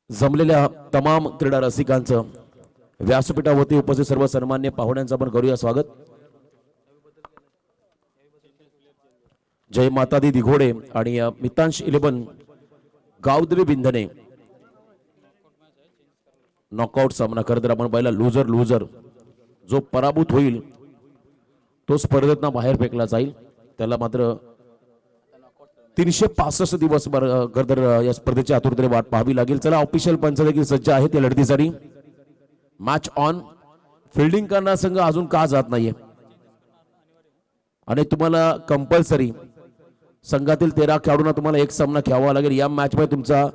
जमलेल्या तमाम क्रीडा रसिकांचं व्यासपीठावरती उपस्थित सर्व सन्मान्य पाहुण्यांचं आपण करूया स्वागत। जय माता दी दिघोडे आणि मितांश 11 गावदेवी बिंधने नॉकआउट सामना करत आपण पहिला लूजर लूजर जो पराभूत होईल तो स्पर्धेतून बाहेर फेकला जाईल। त्याला मात्र 365 दिवस गरदर या स्पर्धेची आतुरतेने वाट पाहावी लागेल। चला ऑफिशियल पंच देखील सज्ज आहेत या लढतीसाठी। Match on. फिल्डिंग करणारा संघ अजून का जात नाहीये आणि तुम्हाला कंपल्सरी संघातील 13 खेळाडूंना तुम्हाला एक सामना खेळावा लागेल। या मॅच मध्ये तुमचा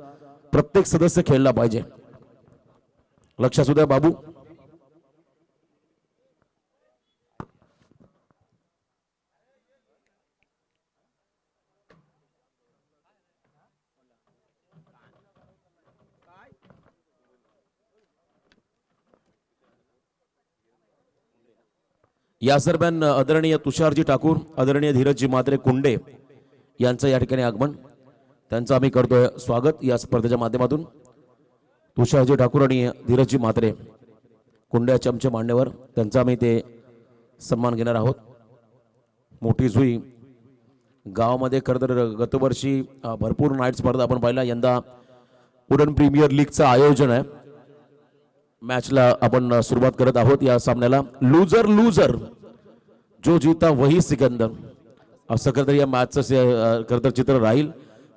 प्रत्येक सदस्य खेळला पाहिजे। लक्ष असू द्या बाबू। या दरम्यान आदरणीय तुषारजी ठाकूर, आदरणीय धीरजजी मात्रे कुंडे यांचं या ठिकाणी आगमन, त्यांचं आम्ही करतोय स्वागत या स्पर्धेच्या माध्यमातून। तुषारजी ठाकूर आणि धीरजजी मात्रे कुंडे चमचे मांडण्यावर त्यांचा आम्ही ते सन्मान घेणार आहोत। मोठी जुई गावामध्ये खरतर गतवर्षी भरपूर नाईट स्पर्धा आपण पाहिला। यंदा वुडन प्रीमियर लीगचं आयोजन आहे। मॅचला आपण सुरुवात करत आहोत। या सामन्याला लूजर लूजर जो जीता वही सिकंदर असं खरतर या मॅचचं खरतर चित्र राहील।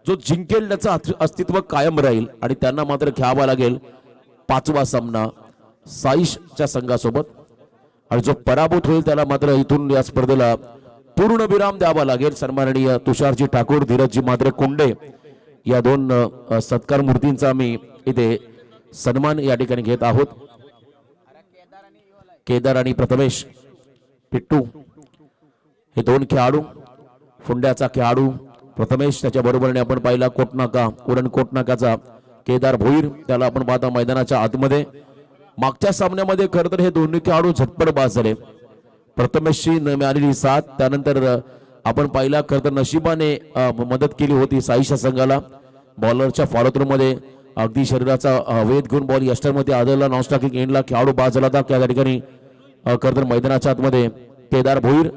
जो जिंकेल त्याचं अस्तित्व कायम राहील आणि त्यांना मात्र खेळावा लागेल 5वा सामना साईशच्या संघासोबत आणि जो पराभूत होईल त्याला मात्र इथून या स्पर्धेला पूर्ण विराम द्यावा लागेल। सन्माननीय तुषारजी ठाकूर, धीरजजी मात्रे कुंडे या दोन सत्कार मूर्तींचा आम्ही इथे सन्मान या ठिकाणी घेत आहोत। केदार आणि प्रथमेश पिट्टू हे दोन खेळाडू, फुंड्याचा खेळाडू प्रथमेश, त्याच्या बरोबरीने आपण पाहिला कोटनाका उरण कोटनाकाचा केदार भोईर, त्याला आपण पाहता मैदानाच्या आतमध्ये। मागच्या सामन्यामध्ये खरतर हे दोन्ही खेळाडू झटपट बाद झाले। प्रथमेशची मिळालेली साथ, त्यानंतर आपण पाहिला खरतर नशिबाने मदत केली होती साईशा संघाला। बॉलरच्या फॉलोथ्रू मध्ये अगदी शरीराचा वेध घेऊन बॉल यस्टरमध्ये आदळला, नॉन स्ट्रायकिंग एंडला खेळाडू बाद झाला होता। त्या ठिकाणी खरतर मैदानाच्या आतमध्ये केदार भोईर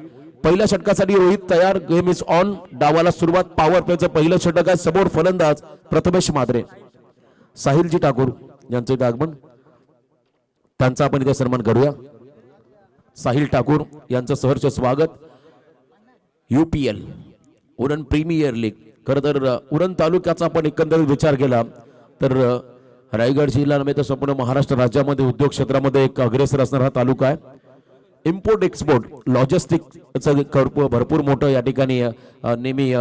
पहिल्या षटकासाठी रोहित तयार। Game is on. डावाला सुरुवात। पॉवर प्लेचं पहिलं षटक आहे। समोर फलंदाज प्रथमेश मात्रे, साहिलजी ठाकूर यांचे इथे आगमन, त्यांचा आपण इथे सन्मान करूया। साहिल ठाकूर यांचं सहर्ष स्वागत। UPL उरण प्रीमियर लीग खरतर उरण तालुक्याचा आपण एकंदरीत विचार केला तर रायगड जिल्हा नव्हे तर संपूर्ण महाराष्ट्र राज्यामध्ये उद्योग क्षेत्रामध्ये एक अग्रेसर असणारा हा तालुका आहे। इम्पोर्ट एक्सपोर्ट लॉजिस्टिकचं भरपूर मोठं या ठिकाणी नेहमी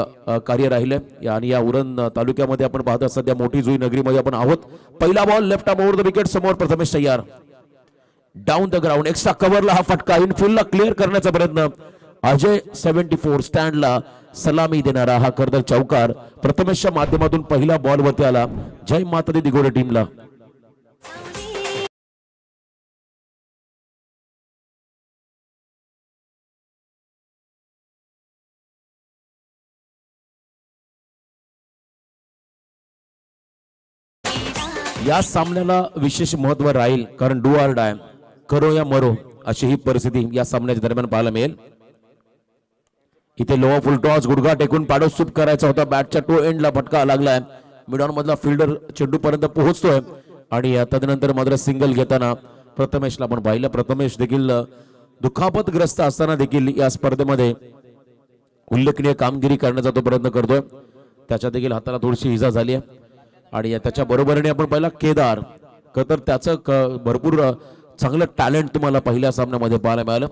कार्य राहिलं आणि या उरण तालुक्यामध्ये आपण पाहता सध्या मोठी जुई नगरीमध्ये आपण आहोत। पहिला ball left arm over the wicket, समोर प्रथमेश तयार। डाऊन द ग्राउंड एक्स्ट्रा कव्हरला हा फटका, इनफिल्डला क्लिअर करण्याचा प्रयत्न। अजय 74 स्टँडला सलामी देणारा हा खरतर चौकार प्रथमेशच्या माध्यमातून पहिल्या बॉलवरती आला। जय माता दी दिघोडे टीमला। या सामन्याला विशेष महत्व राहील कारण डू ऑर डाय, करो या मरो अशी ही परिस्थिती या सामन्याच्या दरम्यान पाहायला मिळेल। इथे लो फुल टॉस, गुडघा टेकून पाडो सूप करायचा होता। बॅटच्या टो एंडला फटका लागलाय। मिडऑन मधला फिल्डर चेंडू पर्यंत पोहोचतोय आणि तदनंतर मात्र सिंगल घेताना प्रथमेशला आपण पाहिलं। प्रथमेश देखील दुखापतग्रस्त असताना देखील या स्पर्धेमध्ये उल्लेखनीय कामगिरी करण्याचा तो प्रयत्न करतोय। त्याच्या देखील हाताला थोडीशी इजा झाली आहे आणि त्याच्या बरोबरीने आपण पाहिला केदार, तर त्याचं भरपूर चांगलं टॅलेंट तुम्हाला पहिल्या सामन्यामध्ये पाहायला मिळालं।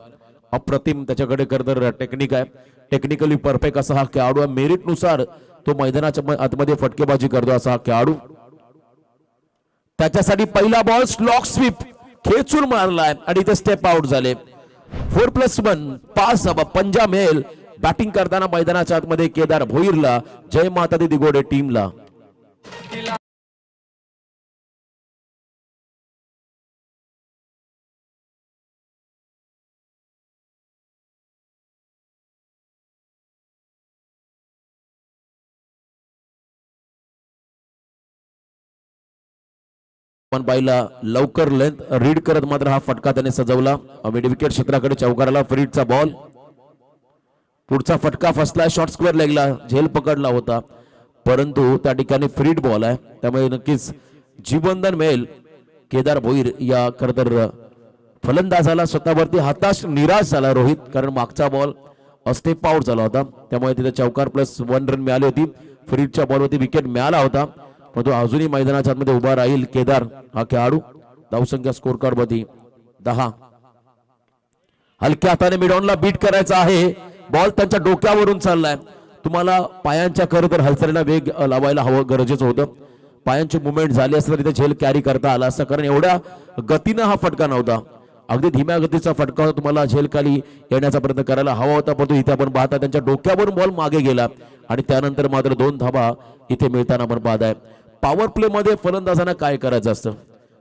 अप्रतिम त्याच्याकडे खरतर टेक्निक आहे, टेक्निकली परफेक्ट असा हा खेळाडू आहे। मेरिट नुसार तो मैदानाच्या आतमध्ये फटकेबाजी करतो असा हा खेळाडू। त्याच्यासाठी पहिला बॉल स्लॉक स्वीप खेचून मारलाय आणि इथे स्टेप आउट झाले। 4+1 पास पंजा मेल बॅटिंग करताना मैदानाच्या आतमध्ये केदार भोईरला। जय माता दी दिघोडे टीमला। आपण पाहिला लवकर लेंथ रीड करत मात्र हा फटका त्याने सजवला. मिड विकेट क्षेत्राकडे चौकाराला फ्रीडचा बॉल. पुढचा फटका फसला शॉर्ट स्क्वेअर लेगला झेल पकडला होता परंतु त्या ठिकाणी फ्रीड बॉल आहे त्यामुळे नक्कीच जीवनदान मिळेल केदार भोईर या खरतर फलंदाजाला. स्वतःवरती हताश निराश झाला रोहित कारण मागचा बॉल स्टेप आउट झाला होता त्यामुळे तिथे चौकार +1 रन मिळाली होती. फ्रीडच्या बॉलवरती विकेट मिळाला होता परंतु अजूनही मैदानाच्या आतमध्ये उभा राहील केदार हा खेळाडू. धावसंख्या स्कोर कार्ड वरती 10. हलक्या हाताने मिडॉनला बीट करायचा आहे. बॉल त्यांच्या डोक्यावरून चाललाय. तुम्हाला पायांच्या खरं तर हालचालीला वेग लावायला हवं गरजेचं होतं. पायांची मुवमेंट झाली असता तिथे झेल कॅरी करता आला असता कारण एवढ्या गतीनं हा फटका नव्हता. अगदी धीम्या गतीचा फटका तुम्हाला झेल खाली येण्याचा प्रयत्न करायला हवा होता परंतु इथे आपण पाहता त्यांच्या डोक्यावरून बॉल मागे गेला आणि त्यानंतर मात्र 2 धाबा इथे मिळताना आपण पाहताय. पॉवर प्ले मध्ये फलंदाजांना काय करायचं असतं.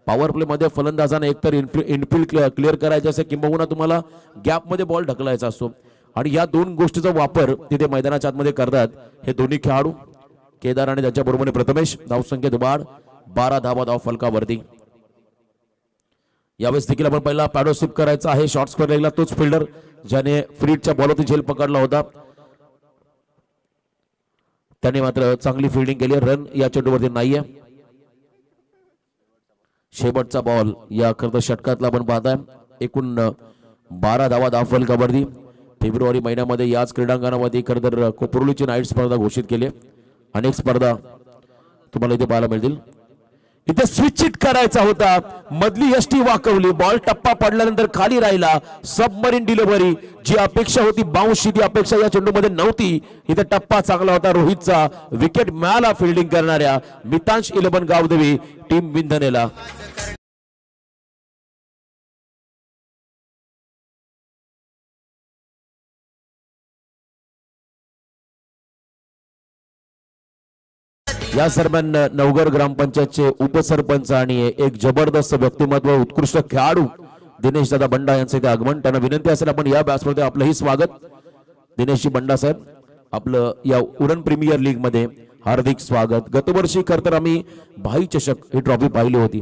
पॉवर प्ले मध्ये फलंदाजांना एकतर इनफिल्ड क्लिअर करायचं असतं किंबहुना तुम्हाला गॅप मध्ये बॉल ढकलायचा असतो आणि या 2 गोष्टीचा वापर तिथे मैदानाच्या आतमध्ये करतात हे दोन्ही खेळाडू. केदार आणि त्याच्या बरोबरीने प्रथमेश. धावसंख्येत वाढ 12 धावा धाव फलकावरती. यावेळेस देखील आपण पहिला पॅडो स्वीप करायचा आहे. शॉर्ट स्क्वेअर लेगला तोच फिल्डर ज्याने फ्रीडच्या बॉलवरती झेल पकडला होता त्याने मात्र चांगली फिल्डिंग केली. रन या चेंडूवरती नाहीये. शेवटचा बॉल या खरं षटकातला आपण पाहताय. एकूण 12 धावा धाव फलकावरती. फेब्रुवारी महिन्यामध्ये याच क्रीडांगणामध्ये खरं तर कोपरोलीची नाईट स्पर्धा घोषित केली. अनेक स्पर्धा तुम्हाला इथे पाहायला मिळतील. इथे स्विच हिट करायचा होता. मधली यष्टी वाकवली. बॉल टप्पा पडल्यानंतर खाली राहिला. सबमरीन डिलिव्हरी जी अपेक्षा होती बाउन्सची ती अपेक्षा या चेंडूमध्ये नव्हती. इथे टप्पा चांगला होता रोहितचा. विकेट मिळाला फिल्डिंग करणाऱ्या मितांश 11 गावदेवी टीम विंधनेला. या दरम्यान नवघर ग्रामपंचायतचे उपसरपंच आणि एक जबरदस्त व्यक्तिमत्व उत्कृष्ट खेळाडू दिनेश दादा बंडा यांचे इथे आगमन. त्यांना विनंती असेल आपण या व्यासपीठावर आपलंही स्वागत. दिनेशजी बंडा साहेब आपलं या उरण प्रीमियर लीग मध्ये हार्दिक स्वागत. गतवर्षी खरं तर आम्ही भाई चषक ही ट्रॉफी पाहिली होती.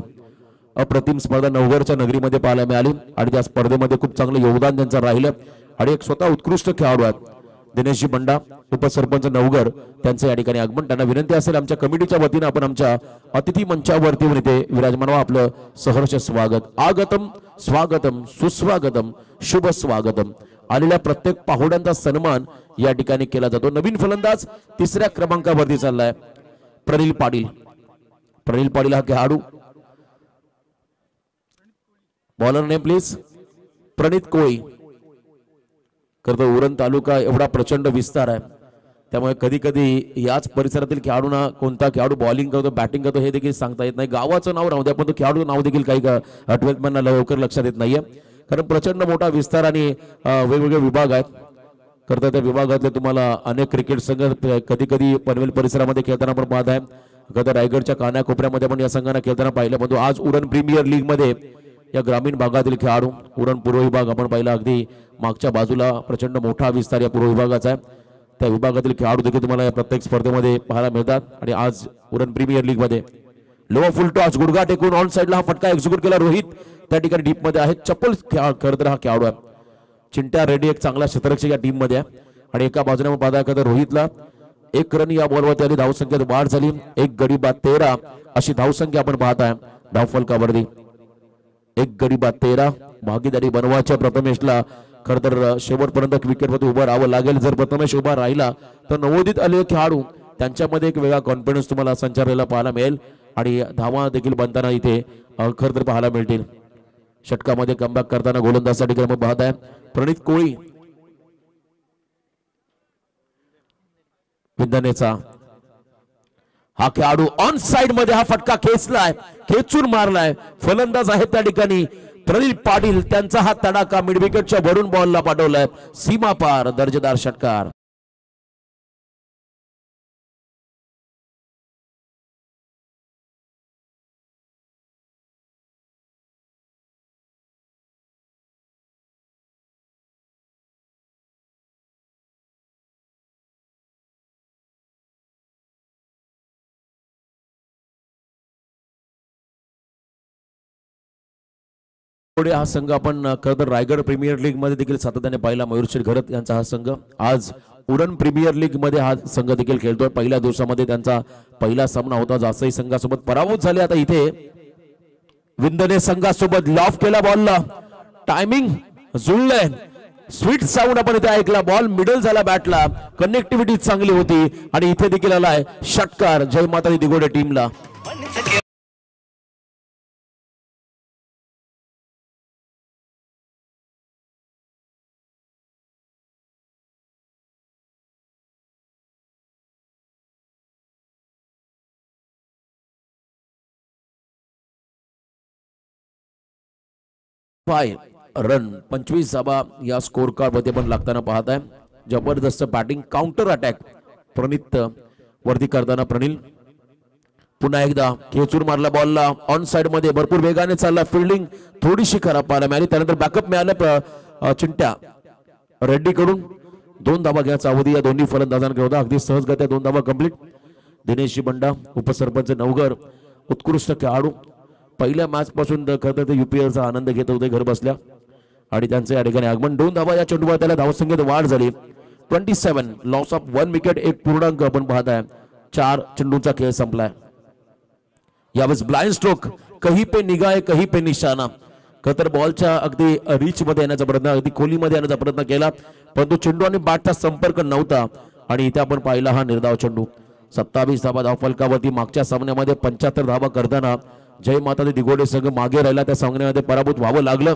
अप्रतिम स्पर्धा नवघरच्या नगरीमध्ये पाहायला मिळाली आणि त्या स्पर्धेमध्ये खूप चांगलं योगदान त्यांचं राहिलं आणि एक स्वतः उत्कृष्ट खेळाडू आहेत दिनेशजी बंडा उपसरपंच नवघर त्यांचे या ठिकाणी आगमन. त्यांना विनंती असेल आमच्या कमिटीच्या वतीने आपण आमच्या अतिथी मंचावरती इथे विराजमान व्हा. आपलं सहर्ष स्वागत. आगतम स्वागतम सुस्वागतम शुभ स्वागतम. आलेल्या प्रत्येक पाहुण्यांचा सन्मान या ठिकाणी केला जातो. नवीन फलंदाज 3ऱ्या क्रमांकावरती चाललाय प्रणिल पाटील. प्रणिल पाटील हा खेळाडू. बॉलर नेम प्लीज प्रणित कोळी. खरं उरण तालुका एवढा प्रचंड विस्तार आहे त्यामुळे कधी कधी याच परिसरातील खेळाडूंना कोणता खेळाडू बॉलिंग करतो बॅटिंग करतो हे देखील सांगता येत नाही. गावाचं नाव राहू द्या पण तो खेळाडूचं नाव देखील काही आठवणींना लवकर लक्षात येत नाहीये कारण प्रचंड मोठा विस्तार आणि वेगवेगळे विभाग आहेत. करता त्या विभागातले तुम्हाला अनेक क्रिकेट संघ कधी कधी पनवेल परिसरामध्ये खेळताना आपण पाहत आहे. कधी रायगडच्या कानाकोपऱ्यामध्ये आपण या संघांना खेळताना पाहिलं परंतु आज उरण प्रीमियर लीग मध्ये या ग्रामीण भागातील खेळाडू उरण पूर्व विभाग आपण पाहिला अगदी मागच्या बाजूला प्रचंड मोठा विस्तार या पूर्व विभागाचा आहे. त्या विभागातील खेळाडू देखील तुम्हाला या प्रत्येक स्पर्धेमध्ये पाहायला मिळतात आणि आज उरण प्रीमियर लीग मध्ये लो फुल टॉस गुडघा टेकून ऑन साइडला हा फटका एक्झिक्यूट केला रोहित त्या ठिकाणी डीप मध्ये आहे. चप्पल खरं तर हा खेळाडू आहे. चिंट्या रेड्डी एक चांगला क्षेत्ररक्षक या टीम मध्ये आहे आणि एका बाजूने पाहता का रोहितला 1 रन या बॉलवरती आली. धावसंख्येत वाढ झाली. 1 गडी बाद 13 अशी धावसंख्या आपण पाहताय धावफलकावरती. 1 गडी बाद 13 भागीदारी बनवायच्या प्रथमेशला खरं तर शेवटपर्यंत विकेटवरती उभं राहावं लागेल. जर प्रथमेश उभा राहिला तर नवोदित आलेले खेळाडू त्यांच्यामध्ये एक वेगळा कॉन्फिडन्स तुम्हाला संचारायला पाहायला मिळेल आणि धावा देखील बनताना इथे खरं तर पाहायला मिळतील. षटकामध्ये कमबॅक करताना गोलंदाजसाठी क्रम पाहत आहे प्रणित कोळी विंधनेचा हा खेळाडू ऑन साइड मध्ये हा फटका खेचलाय खेचून मारलाय. फलंदाज आहे त्या ठिकाणी प्रणिल पाटील. त्यांचा हा तडाखा मिड विकेटच्या भरून बॉलला पाठवलाय. सीमा पार दर्जेदार षटकार. पुढे हा संघ आपण खरं तर रायगड प्रीमियर लीग मध्ये देखील सातत्याने पाहिला. मयूरशेठ घरत यांचा हा संघ आज उडन प्रीमियर लीग मध्ये हा संघ देखील खेळतोय. पहिल्या दिवसामध्ये त्यांचा पहिला सामना होता. जासई संघासोबत पराभूत झाले. आता इथे विंदने संघासोबत लॉफ केला बॉलला. टायमिंग जुळलंय. स्वीट साऊंड आपण इथे ऐकला. बॉल मिडल झाला बॅटला. कनेक्टिव्हिटी चांगली होती आणि इथे देखील आलाय षटकार जय माता दी दिगोडे टीमला. रन 25 धाबा या स्कोर कार्ड मध्ये पण लागताना पाहत आहे. जबरदस्त बॅटिंग काउंटर अटॅक प्रणित वरती करताना प्रणिल पुन्हा एकदा खेचून मारला बॉलला. ऑन साइड मध्ये भरपूर वेगाने चालला. फिल्डिंग थोडीशी खराब पाहायला मिळाली. त्यानंतर बॅकअप मिळालं चिंट्या रेड्डी कडून. 2 धाबा घ्यायचा अवधी या दोन्ही फलंदाजांकडे होता. अगदी सहजगत्या 2 धाबा कंप्लीट. दिनेशजी बंडा उपसरपंच नवघर उत्कृष्ट खेळाडू. पहिल्या मॅच पासून खरं तर युपीएलचा आनंद घेत होते घर बसल्या आणि त्यांचे या ठिकाणी आगमन. 2 धाबा या चेंडूवर त्याला धावसंख्येत वाढ झाली. 27 लॉस ऑफ 1 विकेट 1 पूर्णांक आपण पाहताय. 4 चेंडूचा खेळ संपलाय. यावेळेस ब्लाइंड स्ट्रोक कहीं पे निगाह कहीं पे निशाना. खतर बॉलच्या अगदी रीच मध्ये येण्याचा प्रयत्न अगदी खोलीमध्ये येण्याचा प्रयत्न केला परंतु चेंडू आणि बॅटचा संपर्क नव्हता आणि इथे आपण पाहिला हा निर्धाव चेंडू. 27 धाबा धावफलकावरती. मागच्या सामन्यामध्ये 75 धाबा करताना जय माता दी दिगोडे संघ मागे राहिला. त्या सामन्यामध्ये पराभूत व्हावं लागलं.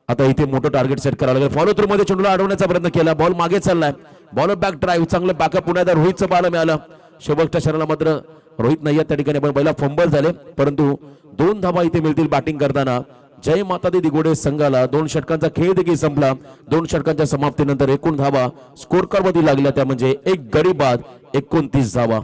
आता इथे मोठं टार्गेट सेट करावं लागेल. फॉलो थ्रू मध्ये चेंडूला अडवण्याचा प्रयत्न केला. बॉल मागे चाललाय. बॉल बॅक ड्राईव्ह चांगलं बॅकअप पुन्हा रोहितचं पाहायला मिळालं. शेवटच्या क्षणाला मात्र रोहित नाही त्या ठिकाणी पण पहिला फंबल झाले परंतु 2 धाबा इथे मिळतील बॅटिंग करताना. जय माता दी दिगोडे संघाला 2 षटकांचा खेळ देखील संपला. 2 षटकांच्या समाप्तीनंतर एकूण धाबा स्कोर कार्ड मध्ये लागल्या त्या म्हणजे 1 गडी बाद 29 धाबा.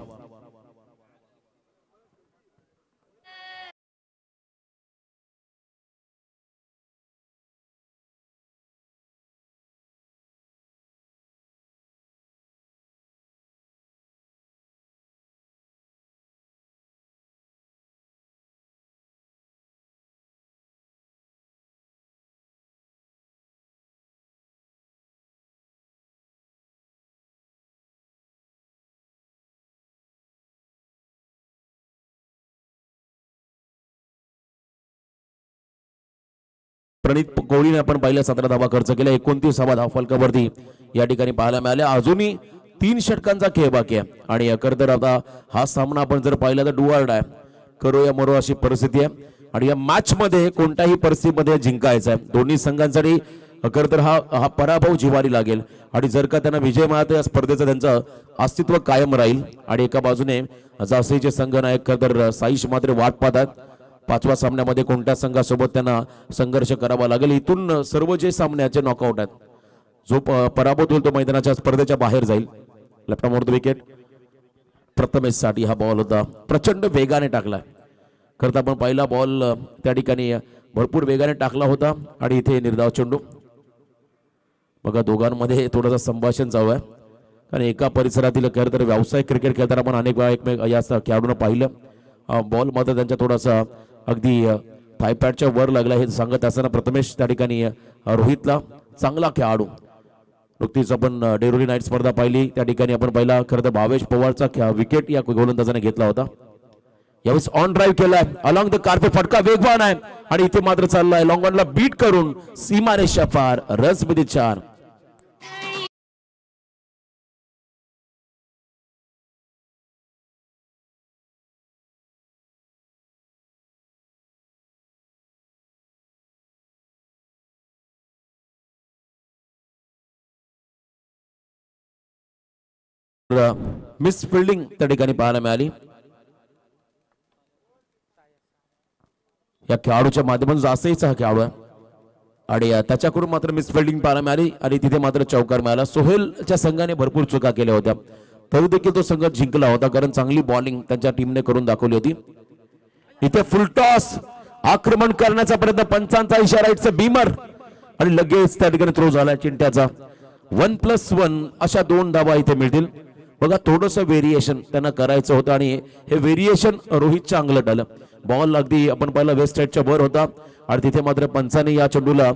प्रणित कोहलीने आपण पाहिलं 17 धावा खर्च केल्या. 29 धावा धावफलकावरती या ठिकाणी पाहायला मिळाल्या. अजूनही 3 षटकांचा खेळ बाकी आहे आणि अखेर तर आता हा सामना आपण जर पाहिला तर डू ऑर डाय करो या मरो अशी परिस्थिती आहे आणि या मॅच मध्ये कोणत्याही परिस्थितीमध्ये जिंकायचं आहे. दोन्ही संघांसाठी अखेर तर हा पराभव जिव्हारी लागेल आणि जर का त्यांना विजय मिळाला या स्पर्धेचं त्यांचं अस्तित्व कायम राहील. आणि एका बाजूने जासईचे संघ नायक तर साईश मात्र वाट पाहतात. 5व्या सामन्यामध्ये कोणत्या संघासोबत त्यांना संघर्ष करावा लागेल. इथून सर्व जे सामन्याचे नॉकआउट आहेत जो पराभूत होईल तो मैदानाच्या स्पर्धेच्या बाहेर जाईल. लेफ्ट आर्म विकेट प्रथमेश साठी हा बॉल होता. प्रचंड वेगाने टाकला. खरं तर आपण पहिला बॉल त्या ठिकाणी भरपूर वेगाने टाकला होता आणि इथे निर्धाव चेंडू. बघा दोघांमध्ये थोडंसं संभाषण चालू आहे कारण एका परिसरातील खरं तर व्यावसायिक क्रिकेट खेळताना आपण अनेक वेळा एकमेक या खेळाडूंना पाहिलं. बॉल मात्र त्यांच्या थोडासा अगदी थायपॅडच्या वर लागला हे सांगत असताना प्रथमेश त्या ठिकाणी रोहितला चांगला खेळाडू. नुकतीच आपण डेरोली नाईट स्पर्धा पाहिली त्या ठिकाणी आपण पहिला खरं तर भावेश पवारचा विकेट या गोलंदाजाने घेतला होता. यावेळेस ऑन ड्राईव्ह केलाय अलॉंग द कार्पेट. फटका वेगवान आहे आणि इथे मात्र चाललाय लॉंग ऑनला बीट करून सीमारेषा पार. रन्स मध्ये 4. मिस फिल्डिंग त्या ठिकाणी पाहायला मिळाली. या खेळाडूच्या माध्यमातून जासईचा हा खेळाडू आहे आणि त्याच्याकडून मात्र मिस फिल्डिंग पाहायला मिळाली आणि तिथे मात्र चौकार मिळाला. सोहेलच्या संघाने भरपूर चुका केल्या होत्या तरी देखील तो संघ जिंकला होता कारण चांगली बॉलिंग त्यांच्या टीमने करून दाखवली होती. इथे फुलटॉस आक्रमण करण्याचा प्रयत्न. पंचांचा इशारा. इट्स बीमर आणि लगेच त्या ठिकाणी थ्रो झाला चिंट्याचा. 1+1 अशा 2 धावा इथे मिळतील. बघा थोडंसं व्हेरिएशन त्यांना करायचं होतं आणि हे व्हेरिएशन रोहितच्या अंगलट आलं. बॉल अगदी आपण पाहिलं वेस्ट साईडच्या वर होता आणि तिथे मात्र पंचाने या चेंडूला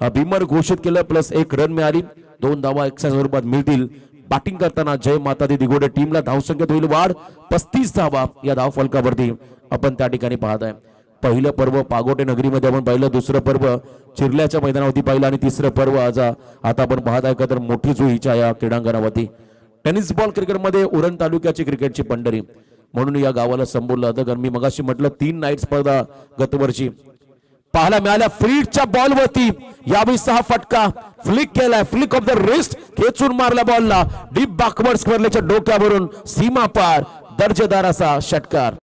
बिमर घोषित केलं, प्लस 1 रन मिळाली. 2 धावा एक्स्ट्रा स्वरूपात मिळतील. बॅटिंग करताना जय माता दी दिगोडे टीमला धावसंख्येत होईल वाढ. 35 धावा या धाव फलकावरती आपण त्या ठिकाणी पाहत आहे. पहिलं पर्व पागोटे नगरीमध्ये आपण पाहिलं, दुसरं पर्व चिरल्याच्या मैदानावरती पाहिलं आणि तिसरं पर्व आज आता आपण पाहत आहे का तर मोठी जुईच्या या क्रीडांगणावरती. टेनिस बॉल क्रिकेटमध्ये उरण तालुक्याची क्रिकेटची पंढरी म्हणून या गावाला संबोधलं जातं. कारण मी मगाशी म्हटलं 3 नाईट स्पर्धा गतवर्षी पाहायला मिळाल्या. फ्लिकच्या बॉलवरती यावेळी 6 फटका फ्लिक केलाय. फ्लिक ऑफ द रिस्ट खेचून मारल्या बॉलला डीप बॅकवर्ड स्क्वेअरच्या डोक्यावरून सीमा पार दर्जेदार असा षटकार.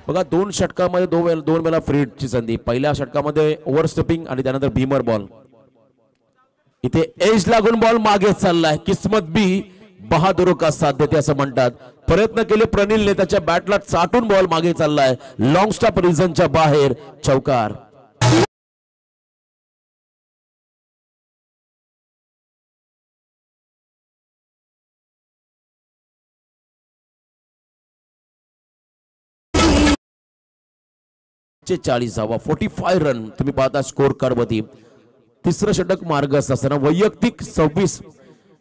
बघा 2 षटकामध्ये 2 वेळा फ्रीडची संधी. पहिल्या षटकामध्ये ओव्हरस्टेपिंग आणि त्यानंतर भीमर बॉल. इथे एज लागून बॉल मागे चाललाय. किस्मत बी बहादुर का साथ देते असं म्हणतात. प्रयत्न केले प्रणीलने, त्याच्या बॅटला चाटून बॉल मागे चाललाय. लॉंग स्टॉप रिझनच्या बाहेर चौकार. चे 40 धावा 45 रन तुम्ही पाहता स्कोर कार्ड वरती. तिसरं षटक मार्गस्थ असताना वैयक्तिक 26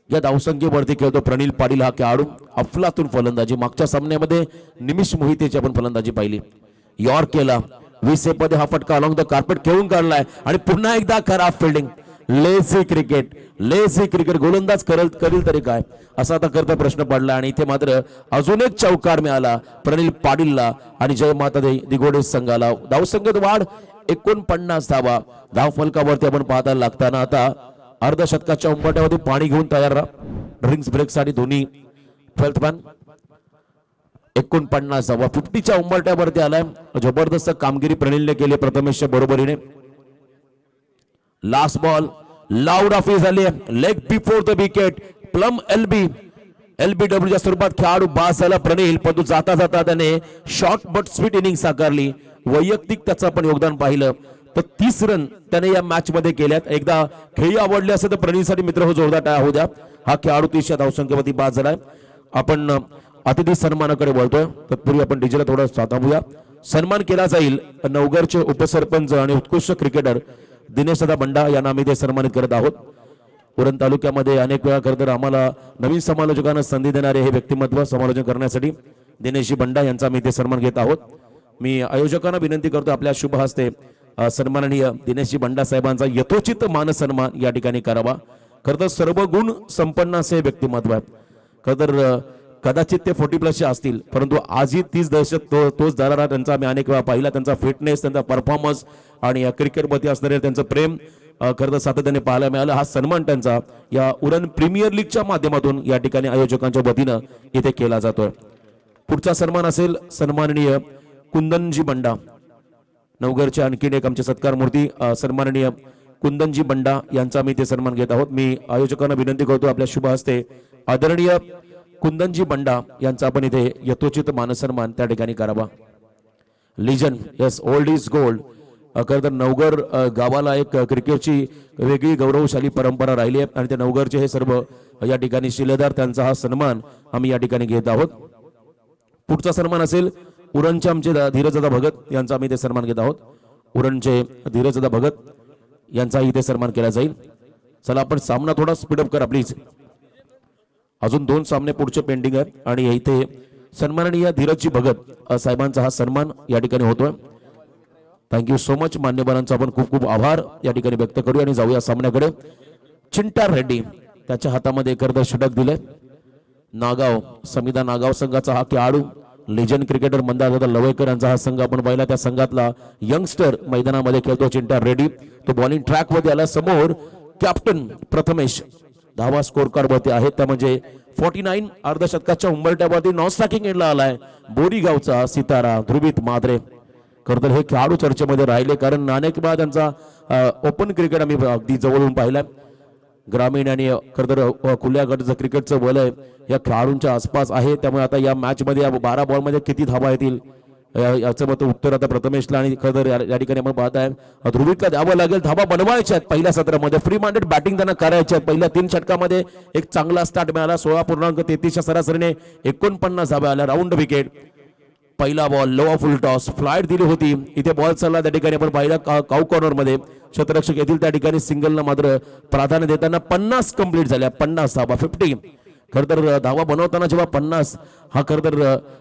या धावसंख्येवरती खेळतो प्रणील पाटील हा खेळाडू. अफलातून फलंदाजी. मागच्या सामन्यामध्ये निमिष मोहितेची आपण फलंदाजी पाहिली. यॉर्क केला 20 मध्ये हा फटका अलॉंग द कार्पेट खेळून काढलाय आणि पुन्हा एकदा खराब फिल्डिंग. लेझी क्रिकेट गोलंदाज करेल तरी काय असा आता करता प्रश्न पडला आणि इथे मात्र अजून एक चौकार मिळाला प्रणील पाटीलला आणि जय माता दी दिगोडे संघाला. धावसंख्येत वाढ 49 धावा धाव फलकावरती आपण पाहता लागताना आता अर्धशतकाच्या उंबरठ्यावरती पाणी घेऊन तयार राहा. ड्रिंक्स ब्रेक साठी दोन्ही 12th मॅन. 49 धावा 50च्या उंबरठ्यावरती आलाय. जबरदस्त कामगिरी प्रणीलने केली प्रथमेशच्या बरोबरीने. लास्ट बॉल लाऊड ऑफी झाली. Leg before the wicket. Plum एलबीडब्ल्यूच्या स्वरूपात खेळाडू बाद झाला प्रणील, परंतु जाता जाता त्याने शॉर्ट बट स्वीट इनिंग साकारली. वैयक्तिक त्याचं आपण योगदान पाहिलं तर 30 रन त्याने या मॅच मध्ये केल्यात. एकदा खेळी आवडली असेल तर प्रणीलसाठी मित्र हो जोरदार टाळ्या होऊ द्या. हा खेळाडू 30 धावसंख्येवरती बाद झालाय. आपण अतिथी सन्मानाकडे वळतोय. तत्पूर्वी आपण डीजेला थोडं थांबूया. सन्मान केला जाईल नवगरचे उपसरपंच आणि उत्कृष्ट क्रिकेटर दिनेश दादा बंडा यांना आम्ही ते सन्मानित करत आहोत. उरण तालुक्यामध्ये अनेक वेळा खरं तर आम्हाला नवीन समालोचकांना संधी देणारे हे व्यक्तिमत्व समालोचन करण्यासाठी दिनेशजी बंडा यांचा आम्ही ते सन्मान घेत आहोत. मी आयोजकांना विनंती करतो आपल्या शुभ हस्ते सन्माननीय दिनेशजी बंडा साहेबांचा यथोचित मान सन्मान या ठिकाणी करावा. खरं तर सर्व गुण संपन्न असे व्यक्तिमत्व आहे. खरं तर कदाचित ते 40+ असतील परंतु आजही 30 दशक तोच दारारा त्यांचा आम्ही अनेक वेळा पाहिला. त्यांचा फिटनेस, त्यांचा परफॉर्मन्स आणि क्रिकेटप्रती असणारे त्यांचं प्रेम खरं तर सातत्याने पाहायला मिळालं. हा सन्मान त्यांचा या उरण प्रीमियर लीगच्या माध्यमातून या ठिकाणी आयोजकांच्या वतीनं इथे केला जातोय. पुढचा सन्मान असेल सन्माननीय कुंदनजी बंडा नवगरचे आणखीन एक आमचे सत्कार मूर्ती सन्माननीय कुंदनजी बंडा यांचा मी ते सन्मान घेत आहोत. मी आयोजकांना विनंती करतो आपल्या शुभ हस्ते आदरणीय कुंदनजी बंडा यांचा आपण इथे यथोचित मानसन्मान त्या ठिकाणी करावा. लिजन यस ओल्ड इज गोल्ड. खरं तर नवगर गावाला एक क्रिकेटची वेगळी गौरवशाली परंपरा राहिली आहे आणि ते नवगरचे हे सर्व या ठिकाणी शिलेदार त्यांचा हा सन्मान आम्ही या ठिकाणी घेत आहोत. पुढचा सन्मान असेल उरणचे आमचे धीरजदादा भगत यांचा आम्ही ते सन्मान घेत आहोत. उरणचे धीरजदादा भगत यांचा इथे सन्मान केला जाईल. चला आपण सामना थोडा स्पीडअप करा प्लीज. अजून 2 सामने पुढचे पेंडिंग आहेत आणि इथे सन्माननीय धीरजजी भगत साहेबांचा हा सन्मान या ठिकाणी होतोय. Thank you so much. मान्यवरांचा आपण खूप खूप आभार या ठिकाणी व्यक्त करूया आणि जाऊया सामन्याकडे. चिंटा रेड्डी त्याच्या हातामध्ये करत षटक दिले. नागाव समिदा नागाव संघाचा हा खेळाडू लेजंड क्रिकेटर मंदारदादा लवयकर यांचा हा संघ आपण पाहिला. त्या संघातला यंगस्टर मैदानामध्ये खेळतो चिंटा रेड्डी. तो बॉलिंग ट्रॅक मध्ये आला. समोर कॅप्टन प्रथमेश धावा स्कोर कार्ड वरती आहेत त्या म्हणजे 49. अर्धशतकाच्या उंबरठ्यावरती नॉन स्ट्रायकिंग एंडला आलाय बोरीगावचा सितारा ध्रुवित माद्रे. खरं तर हे खेळाडू चर्चेमध्ये राहिले कारण अनेक वेळा त्यांचा ओपन क्रिकेट आम्ही अगदी जवळून पाहिलाय. ग्रामीण आणि खरं तर खुल्या गटचं क्रिकेटचं वलय या खेळाडूंच्या आसपास आहे. त्यामुळे आता या मॅच मध्ये 12 बॉलमध्ये किती धावा येतील याचं मत उत्तर आता प्रथमेशला आणि खरं या ठिकाणी आपण पाहत आहे ध्रुवीतला द्यावं लागेल. धाबा बनवायच्या आहेत पहिल्या सत्रामध्ये. फ्री माइंडेड बॅटिंग त्यांना करायची आहे. पहिल्या 3 षटकामध्ये एक चांगला स्टार्ट मिळाला. 16.33 सरासरीने 49 धाबा आल्या. Round wicket. पहिला ball low full toss flight दिली होती. इथे बॉल चालला त्या ठिकाणी आपण पाहिला काऊ कॉर्नर मध्ये क्षेत्ररक्षक येथील त्या ठिकाणी सिंगलला मात्र प्राधान्य देताना 50 कंप्लीट झाल्या. 50 धाबा 50. खरं तर धावा बनवताना जेव्हा 50 हा खरं तर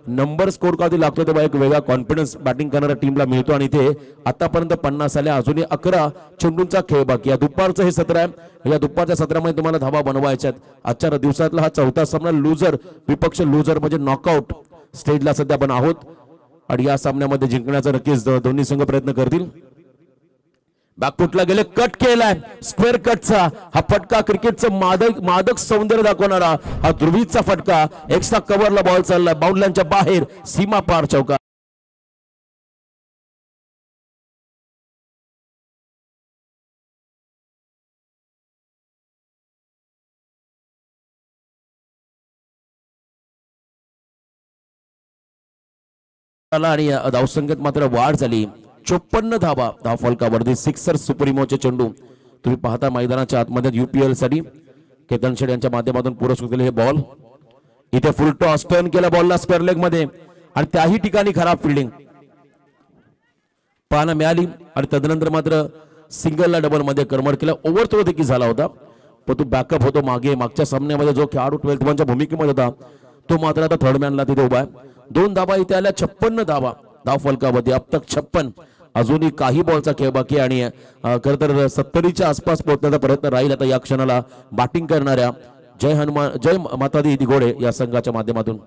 नंबर स्कोर कधी लागतो तेव्हा एक वेगळा कॉन्फिडन्स बॅटिंग करणाऱ्या टीमला मिळतो. आणि इथे आतापर्यंत 50 आल्या. अजूनही 11 चेंडूंचा खेळ बाकी. या दुपारचं हे सत्र आहे. या दुपारच्या सत्रामध्ये तुम्हाला धावा बनवायच्या आहेत. आजच्या दिवसातला हा चौथा सामना लुझर विपक्ष लुझर म्हणजे नॉकआउट स्टेजला सध्या आपण आहोत. आणि या सामन्यामध्ये जिंकण्याचा नक्कीच दोन्ही संघ प्रयत्न करतील. बॅकफुटला गेले कट केलाय स्क्वेअर कटचा हा फटका क्रिकेटचं मादक सौंदर्य दाखवणारा हा ध्रुवीचा फटका. एक्स्ट्रा कव्हरला बॉल चाललाय बाउंड्रीच्या बाहेर सीमा पार चौका. आणि धावसंख्येत मात्र वाढ झाली. 54 धावा धाव फलकावरती सिक्सर सुप्रीमोचे चेंडू तुम्ही पाहता मैदानाच्या आतमध्ये UPL साठी केतन शेड यांच्या माध्यमातून पुरस्कृत केले हे बॉल. इथे फुल टॉस टर्न केला बॉलला स्क्वेअर लेग मध्ये आणि त्याही ठिकाणी खराब फिल्डिंग पाहायला मिळाली. आणि तदनंतर मात्र सिंगलला डबल मध्ये करमड केला. ओव्हर थ्रो देखील झाला होता पण तो बॅकअप होतो मागे. मागच्या सामन्यामध्ये जो खेळाडू 12th मॅनच्या भूमिकेमध्ये होता तो मात्र आता थर्ड मॅनला तिथे उभा आहे. 2 धावा इथे आल्या. 56 धावा धाव फलकामध्ये अब तक 56. अजूनही काही बॉलचा खेळ बाकी आणि खरं तर 70च्या आसपास पोहोचण्याचा प्रयत्न राहील आता या क्षणाला बॅटिंग करणाऱ्या जय माता दी दिघोडे या संघाच्या माध्यमातून.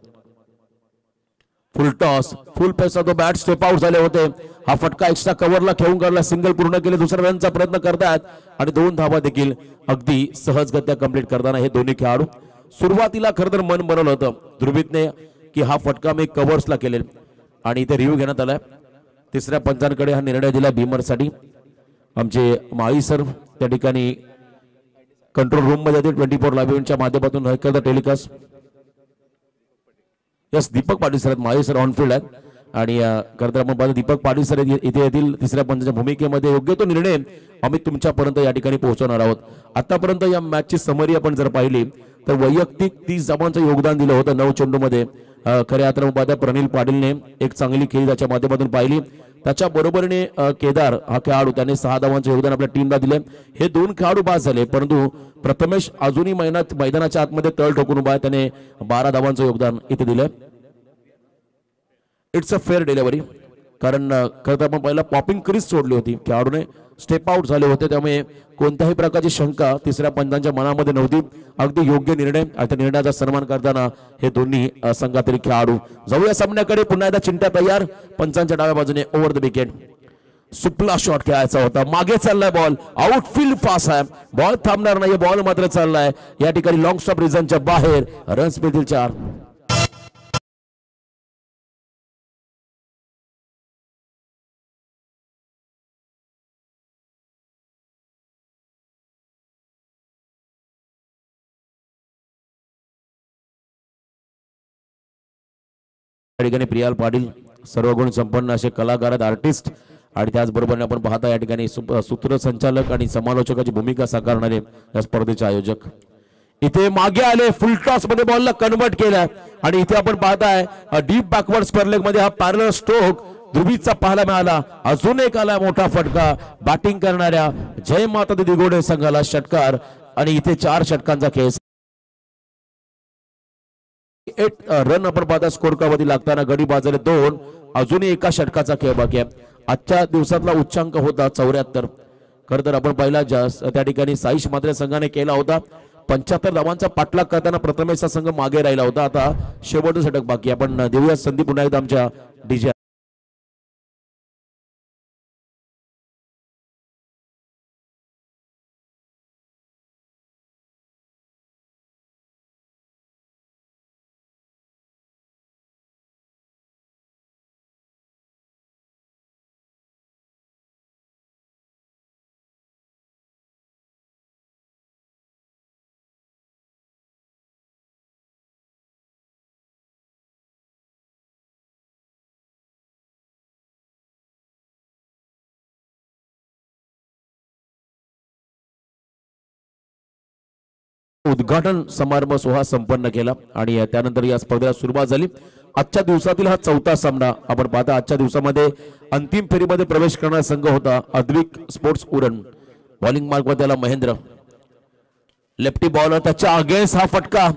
फुल टॉस फुल पेस तो बॅट स्टेप आउट झाले होते. हा फटका एक्स्ट्रा कव्हरला खेळून काढला. सिंगल पूर्ण केले. दुसऱ्या रनचा प्रयत्न करतात आणि 2 धावा देखील अगदी सहजगत्या कंप्लीट करताना हे दोन्ही खेळाडू. सुरुवातीला खरं तर मन बनवलं होतं ध्रुवीतने की हा फटका मी कव्हर्सला केले आणि इथे रिव्ह्यू घेण्यात आलाय. तिसऱ्या पंचांकडे हा निर्णय दिला भीमरसाठी. आमचे माळी सर त्या ठिकाणी कंट्रोल रूम मध्ये 24 लाईव्हच्या माध्यमातून telecast. Yes Deepak Patil sir Mali sir on field आहेत आणि खरं आपण पाहतो दीपक पाटील सर इथे येथील तिसऱ्या पंचाच्या भूमिकेमध्ये योग्य तो निर्णय आम्ही तुमच्यापर्यंत या ठिकाणी पोहोचवणार आहोत. आतापर्यंत या मॅचची समरी आपण जर पाहिली तर वैयक्तिक 30 धावांचं योगदान दिलं होतं 9 चेंडूमध्ये. खऱ्या अर्थाने प्रनिल पाटीलने एक चांगली खेळी त्याच्या माध्यमातून पाहिली. त्याच्या बरोबरीने केदार हा खेळाडू त्याने 6 धावांचे योगदान आपल्या टीमला दिले. हे 2 खेळाडू बाद झाले परंतु प्रथमेश अजूनही मैदानाच्या आतमध्ये तळ ठोकून उभा आहे. त्याने 12 धावांचं योगदान इथे दिलं. इट्स अ फेअर डिलिव्हरी कारण खरं तर आपण पहिला पॉपिंग क्रीज सोडली होती. खेळाडूने स्टेप आउट झाले होते त्यामुळे कोणत्याही प्रकारची शंका तिसऱ्या पंचांच्या मनामध्ये नव्हती. अगदी योग्य निर्णय आणि त्या निर्णयाचा सन्मान करताना हे दोन्ही संघातील खेळाडू. जाऊया सामन्याकडे. पुन्हा एकदा चिंट्या तयार. पंचांच्या डाव्या बाजूने ओव्हर द विकेट सुपला शॉट खेळायचा होता. मागे चाललाय बॉल. आउटफील्ड फास्ट आहे. बॉल थांबणार नाही. बॉल मात्र चाललाय या ठिकाणी लॉंग स्टॉप रिझनच्या बाहेर. रन्स मिळतील 4. या ठिकाणी प्रियाल पाटील सर्व गुण संपन्न असे कलाकार आहेत आर्टिस्ट आणि त्याचबरोबर आपण पाहता या ठिकाणी सूत्रसंचालक आणि समालोचकाची भूमिका साकारणारे या स्पर्धेचे आयोजक इथे मागे आले. फुल टॉस मध्ये बॉलला कन्वर्ट केला आणि इथे आपण पाहताय डीप बॅकवर्ड स्क्वेअर लेग मध्ये हा पॅरलल स्ट्रोक ध्रुवीचा पाहायला मिळाला. अजून एक आला मोठा फटका बॅटिंग करणाऱ्या जय माता दी दिघोडे संघाला षटकार आणि इथे 4 षटकांचा खेळ. 8 रन आपण पाहता स्कोर कावधी लागताना गडी बाजारे 2. अजूनही एका षटकाचा खेळ बाकी आहे. आजच्या दिवसातला उच्चांक होता 74. खरं तर आपण पहिला त्या ठिकाणी साईश मात्रे संघाने केला होता. 75 धावांचा पाठलाग करताना प्रथमेशचा संघ मागे राहिला होता. आता शेवटचं षटक बाकी. आपण देऊया संधी पुन्हा एकदा आमच्या डीजे उद्घाटन समारंभ सोहळा संपन्न केला आणि त्यानंतर या स्पर्धेला सुरुवात झाली। आजच्या दिवसातील हा चौथा सामना आपण पाहता। आजच्या दिवसामध्ये अंतिम फेरीमध्ये प्रवेश करणारा संघ होता Advik sports Uran. Bowling mark मध्ये महेंद्र, लेफ्टी बॉलर, त्याच्या अगेन्स्ट हा फटका,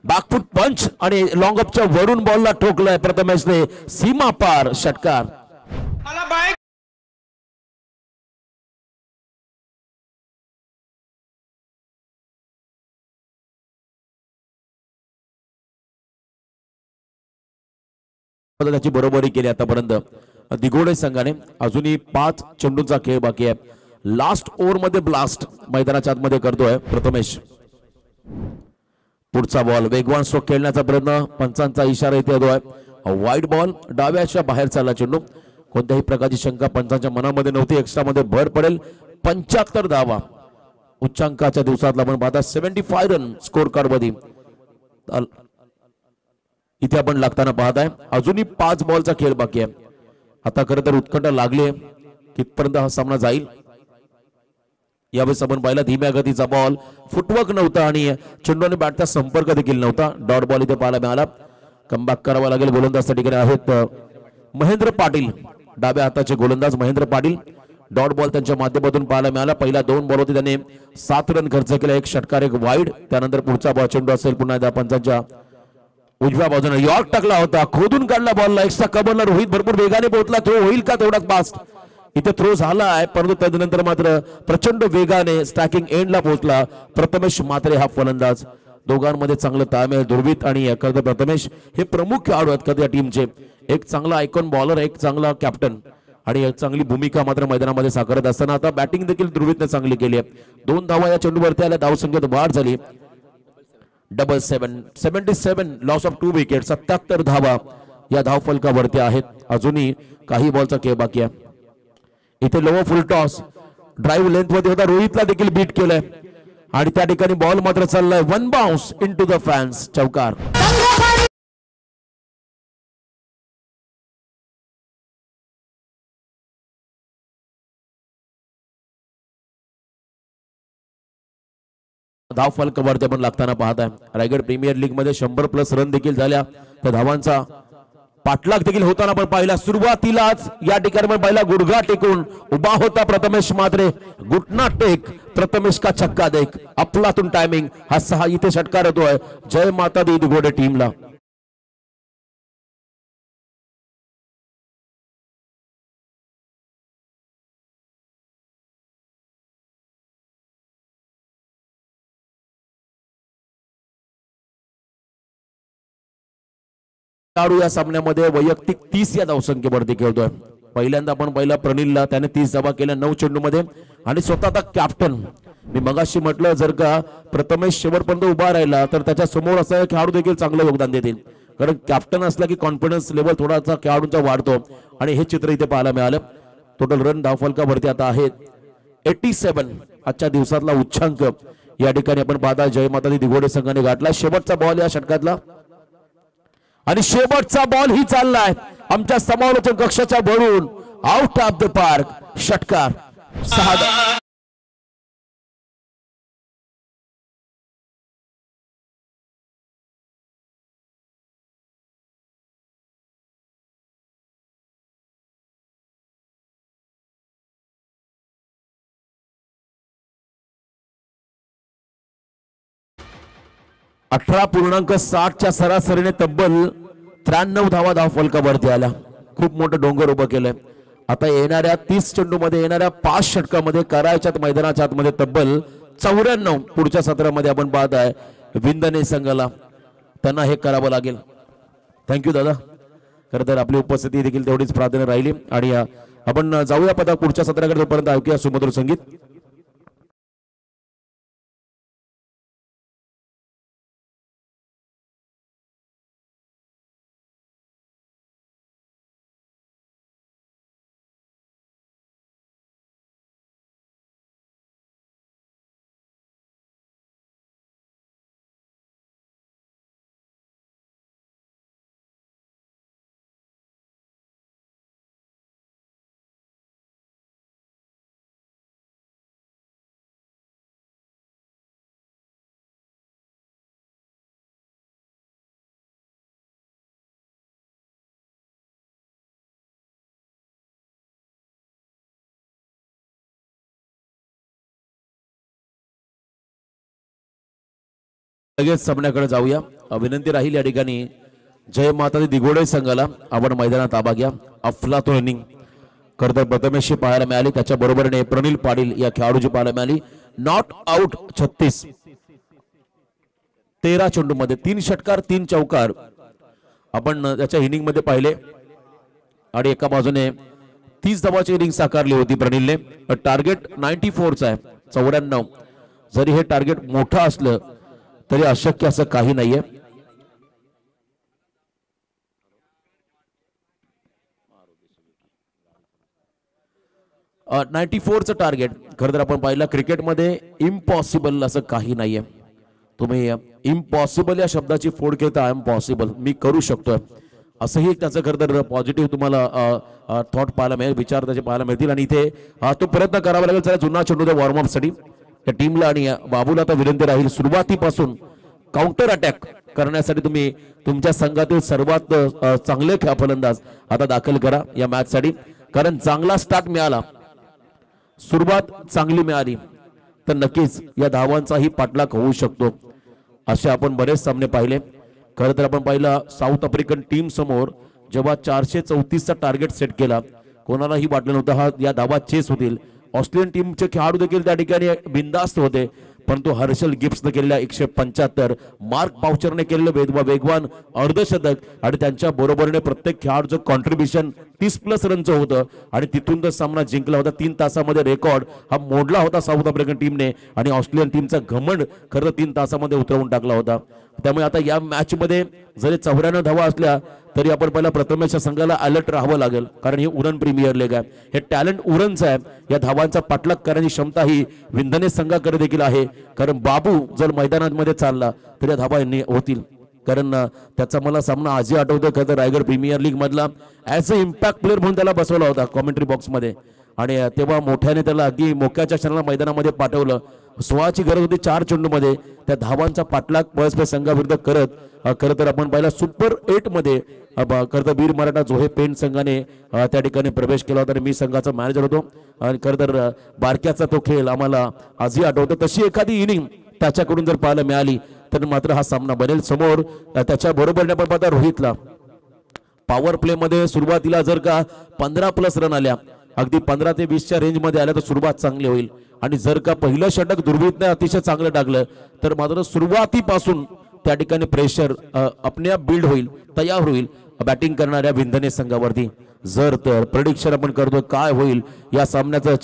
बॅकफुट पंच आणि लॉंग अपच्या वरून बॉलला ठोकलाय प्रथमेशने, सीमा पार षटकार। त्याची बरोबरी केली आतापर्यंत दिघोडे संघाने। अजूनही 5 चेंडूंचा खेळ बाकी आहे। लास्ट ओव्हर मध्ये ब्लास्ट मैदानाच्या आतमध्ये करतोय प्रथमेश। पुढचा बॉल वेगवान स्ट्रोक खेळण्याचा प्रयत्न, पंचांचा इशारा इथे येतोय, वाईड बॉल, डाव्याच्या बाहेर चालला चेंडू। कोणत्याही प्रकारची शंका पंचांच्या मनामध्ये नव्हती। एक्स्ट्रा मध्ये भर पडेल। 75 धावा उच्चांकाच्या दिवसातला आपण पाहता 75 रन स्कोर कार्ड मध्ये इथे आपण लागताना पाहताय। अजूनही 5 बॉलचा खेळ बाकी आहे। आता खरं तर उत्कंठा लागली कितपर्यंत हा सामना जाईल। यावेळेस आपण पाहिला धीम्या गतीचा बॉल, फुटवर्क नव्हता आणि चेंडूने बॅटचा संपर्क देखील नव्हता। डॉट बॉल इथे पाहायला मिळाला। कमबॅक करावा लागेल। गोलंदाज त्या ठिकाणी आहेत महेंद्र पाटील, डाव्या हाताचे गोलंदाज महेंद्र पाटील। डॉट बॉल त्यांच्या माध्यमातून पाहायला मिळाला। पहिला 2 बॉलवरती त्याने 7 रन खर्च केला, 1 षटकार 1 वाईड। त्यानंतर पुढचा बॉल चेंडू असेल पुन्हा एकदा पंचांच्या उजव्या बाजूने यॉर्क टाकला होता, खोदून काढला बॉलला, एक्स्ट्रा कव्हरला रोहित भरपूर वेगाने पोहोचला। थ्रो होईल का तेवढाच फास्ट इथे थ्रो झाला आहे, परंतु त्यानंतर मात्र प्रचंड वेगाने स्टॅकिंग एंडला पोहोचला प्रथमेश मात्रे हा फलंदाज। दोघांमध्ये चांगलं ताळमेळ दुर्वित आणि प्रथमेश हे प्रमुख खेळाडू आहेत या टीमचे। एक चांगला आयकॉन बॉलर, एक चांगला कॅप्टन आणि एक चांगली भूमिका मात्र मैदानामध्ये साकारत असताना आता बॅटिंग देखील दुर्वितने चांगली केली आहे। 2 धावा या चेंडूवरती आल्या, धावसंख्येत वाढ झाली। 77 लॉस ऑफ 2 विकेट, 77 धावा या धावफलकावरती आहेत। अजूनही काही बॉलचा खेळ बाकी आहे। इथे लोअर फुल टॉस ड्राइव्ह लेंथ मध्ये होता, रोहितला देखील बीट केलंय आणि त्या ठिकाणी बॉल मात्र चाललाय 1 बाउन्स इनटू द फॅन्स, चौकार। धाव फलकावरती आपण लागताना पाहताय। रायगड प्रीमियर लीग मध्ये 100+ रन देखील झाल्या। त्या धावांचा पाठलाग देखील होताना आपण पाहिला। सुरुवातीलाच या ठिकाणी आपण पाहिला गुडघा टेकून उभा होता प्रथमेश मात्रे, घुटना टेक प्रथमेश का छक्का देख, अफलातून टायमिंग हा 6 इथे षटकार होतोय। जय माता दी दिघोडे टीमला। खेळाडू या सामन्यामध्ये वैयक्तिक 30 या धावसंख्येवरती खेळतोय। पहिल्यांदा आपण पहिला प्रणीलला, त्याने 30 धावा केल्या 9 चेंडूमध्ये आणि स्वतः कॅप्टन। मी मगाशी म्हटलं जर का प्रथमेश शेवटपर्यंत उभा राहिला तर त्याच्या समोर असणारे खेळाडू देखील चांगलं योगदान देतील, कारण कॅप्टन असला की कॉन्फिडन्स लेवल थोडासा खेळाडूंचा वाढतो आणि हे चित्र इथे पाहायला मिळालं। टोटल रन धावफलकावरती आता आहेत 87। आजच्या दिवसातला उच्चांक या ठिकाणी आपण पाहता जय माता दी दिघोडे संघाने गाठला। शेवटचा बॉल या षटकातला आणि शेवटचा बॉल ही चाललाय आमच्या समालोचन कक्षाच्या वरून आउट ऑफ द पार्क, षटकार 6। .60 सरासरीने तब्बल 93 धावा धावफलकावरती आल्या। खूप मोठं डोंगर उभं केलंय। आता येणाऱ्या 30 चेंडूमध्ये येणाऱ्या 5 षटकामध्ये करायच्यात मैदानाच्या आतमध्ये तब्बल 94। पुढच्या सत्रामध्ये आपण पाहताय विंदने संघाला त्यांना हे करावं लागेल। थँक्यू दादा, खरं तर आपली उपस्थिती देखील तेवढीच प्राधान्य राहिली आणि आपण जाऊया पदा पुढच्या सत्राकडे। तोपर्यंत ऐकूया सुमधुर संगीत। लगेच सामन्याकडे जाऊया. विनंती राहील या ठिकाणी जय माता दी दिघोडे संघाला आपण मैदानात ताबा घ्या. अफलातून इनिंग खरं प्रथमेशची पाहायला मिळाली, त्याच्या बरोबरीने प्रनिल पाटील या खेळाडूची पाहायला मिळाली. नॉट आउट 36, 13 चेंडूमध्ये 3 षटकार 3 चौकार आपण त्याच्या इनिंग मध्ये पाहिले. आणि एका बाजूने 30 धावाची इनिंग साकारली होती प्रणिलने. टार्गेट 94चा आहे, 94. जरी हे टार्गेट मोठं असलं तरी अशक्य असं काही नाहीये. अ 94चं टार्गेट खरं तर आपण पाहिलं क्रिकेटमध्ये इम्पॉसिबल असं काही नाहीये. तुम्ही इम्पॉसिबल या शब्दाची फोड केली, आय एम पॉसिबल, मी करू शकतोय, असंही त्याचं खरं तर पॉझिटिव्ह तुम्हाला थॉट पाहायला मिळेल, विचार त्याचे पाहायला मिळतील. आणि इथे तो प्रयत्न करावा लागेल. चला जुना चेंडू वॉर्मअपसाठी त्या टीमला आणि बाबूला आता विनंती राहील सुरुवातीपासून काउंटर अटॅक करण्यासाठी तुम्ही तुमच्या संघातील सर्वात चांगले फलंदाज आता दाखल करा या मॅच साठी. कारण चांगला स्टार्ट मिळाला, सुरुवात चांगली मिळाली तर नक्कीच या धावांचाही पाठलाग होऊ शकतो. असे आपण बरेच सामने पाहिले. खरं तर आपण पाहिलं साऊथ आफ्रिकन टीम समोर जेव्हा 434चा टार्गेट सेट केला, कोणालाही वाटलं नव्हतं हा या धावा चेस होतील. ऑस्ट्रेलियन टीमचे खेळाडू देखील त्या ठिकाणी बिंदास्त होते, परंतु हर्षल गिब्सने केलेल्या 175, मार्क पाउचरने केलेलं वेगवान अर्धशतक आणि त्यांच्या बरोबरीने प्रत्येक खेळाडूचं कॉन्ट्रीब्युशन 30+ रनचं होतं आणि तिथून तर सामना जिंकला होता. 3 तासामध्ये रेकॉर्ड हा मोडला होता साऊथ आफ्रिकन टीमने आणि ऑस्ट्रेलियन टीमचा घमंड खरं 3 तासामध्ये उतरवून टाकला होता. त्यामुळे आता या मॅच मध्ये जरी 94 धावा असल्या तरी आपण पहिला प्रथमेशच्या संघाला अलर्ट राहावं लागेल, कारण ही उरण प्रीमियर लीग आहे, हे टॅलेंट उरणचं आहे. या धावांचा पाठलाग करण्याची क्षमता ही विंधने संघाकडे देखील आहे. कारण बाबू जर मैदानामध्ये चालला तर या धावा होतील. कारण त्याचा मला सामना आजही आठवतो खरं रायगड प्रीमियर लीग मधला ऍज अ इम्पॅक्ट प्लेअर म्हणून त्याला बसवला होता कॉमेंट्री बॉक्समध्ये. आणि तेव्हा मोठ्याने त्याला अगदी मोक्याच्या क्षणाला मैदानामध्ये पाठवलं. 16ची गरज होती 4 चेंडूमध्ये त्या धावांचा पाठलाग परस्पर संघाविरुद्ध करत खरं तर आपण पाहिला सुपर 8 मध्ये खरं तर वीर मराठा जोहे पेंट संघाने त्या ठिकाणी प्रवेश केला होता आणि मी संघाचा मॅनेजर होतो. आणि खरं तर बारक्याचा तो खेळ आम्हाला आजही आठवतो. तशी एखादी इनिंग त्याच्याकडून जर पाहायला मिळाली तर मात्र हा सामना बनेल. समोर त्याच्या बरोबरीने आपण पाहता रोहितला पॉवर प्ले मध्ये सुरुवातीला जर का 15+ रन आल्या, अगदी 15 ते 20च्या रेंज मध्ये आल्या तर सुरुवात चांगली होईल. आणि जर का पहिलं षटक दुर्वितने अतिशय चांगलं टाकलं तर मात्र सुरुवातीपासून त्या ठिकाणी प्रेशर आपल्या बिल्ड होईल, तयार होईल बॅटिंग करणाऱ्या विंधने संघावरती. जर तर प्रेडिक्शन आपण करतो काय होईल या सामन्याचा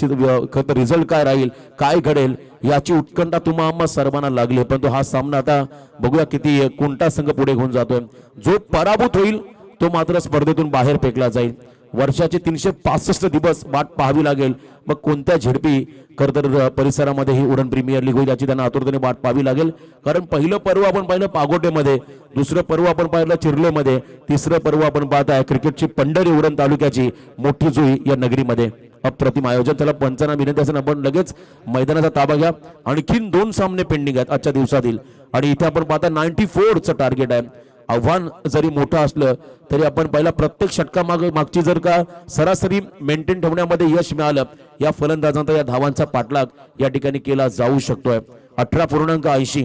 रिझल्ट काय राहील, काय घडेल याची उत्कंठा तुम्हा आम्हा सर्वांना लागली. परंतु हा सामना आता बघूया किती कोणता संघ पुढे घेऊन जातोय. जो पराभूत होईल तो मात्र स्पर्धेतून बाहेर फेकला जाईल. वर्षाचे 365 दिवस वाट पाहावी लागेल, मग कोणत्या झेडपी खरतर परिसरामध्ये ही उरण प्रीमियर लीग होईल याची त्यांना आतुरतेने वाट पाहावी लागेल. कारण पहिलं पर्व आपण पाहिलं पागोटेमध्ये, दुसरं पर्व आपण पाहिलं चिर्लेमध्ये, तिसरं पर्व आपण पाहत आहे क्रिकेटची पंढरी उरण तालुक्याची मोठी जुई या नगरीमध्ये. अप्रतिम आयोजन. त्याला पंचांना विनंती असेल आपण लगेच मैदानाचा ताबा घ्या. आणखीन 2 सामने पेंडिंग आहेत आजच्या दिवसातील आणि इथे आपण पाहता 94चं टार्गेट आहे. आव्हान जरी मोठं असलं तरी आपण पहिला प्रत्येक षटकामागची जर का सरासरी मेंटेन ठेवण्यामध्ये यश मिळालं या फलंदाजांचा या धावांचा पाठलाग या ठिकाणी केला जाऊ शकतोय. 18.80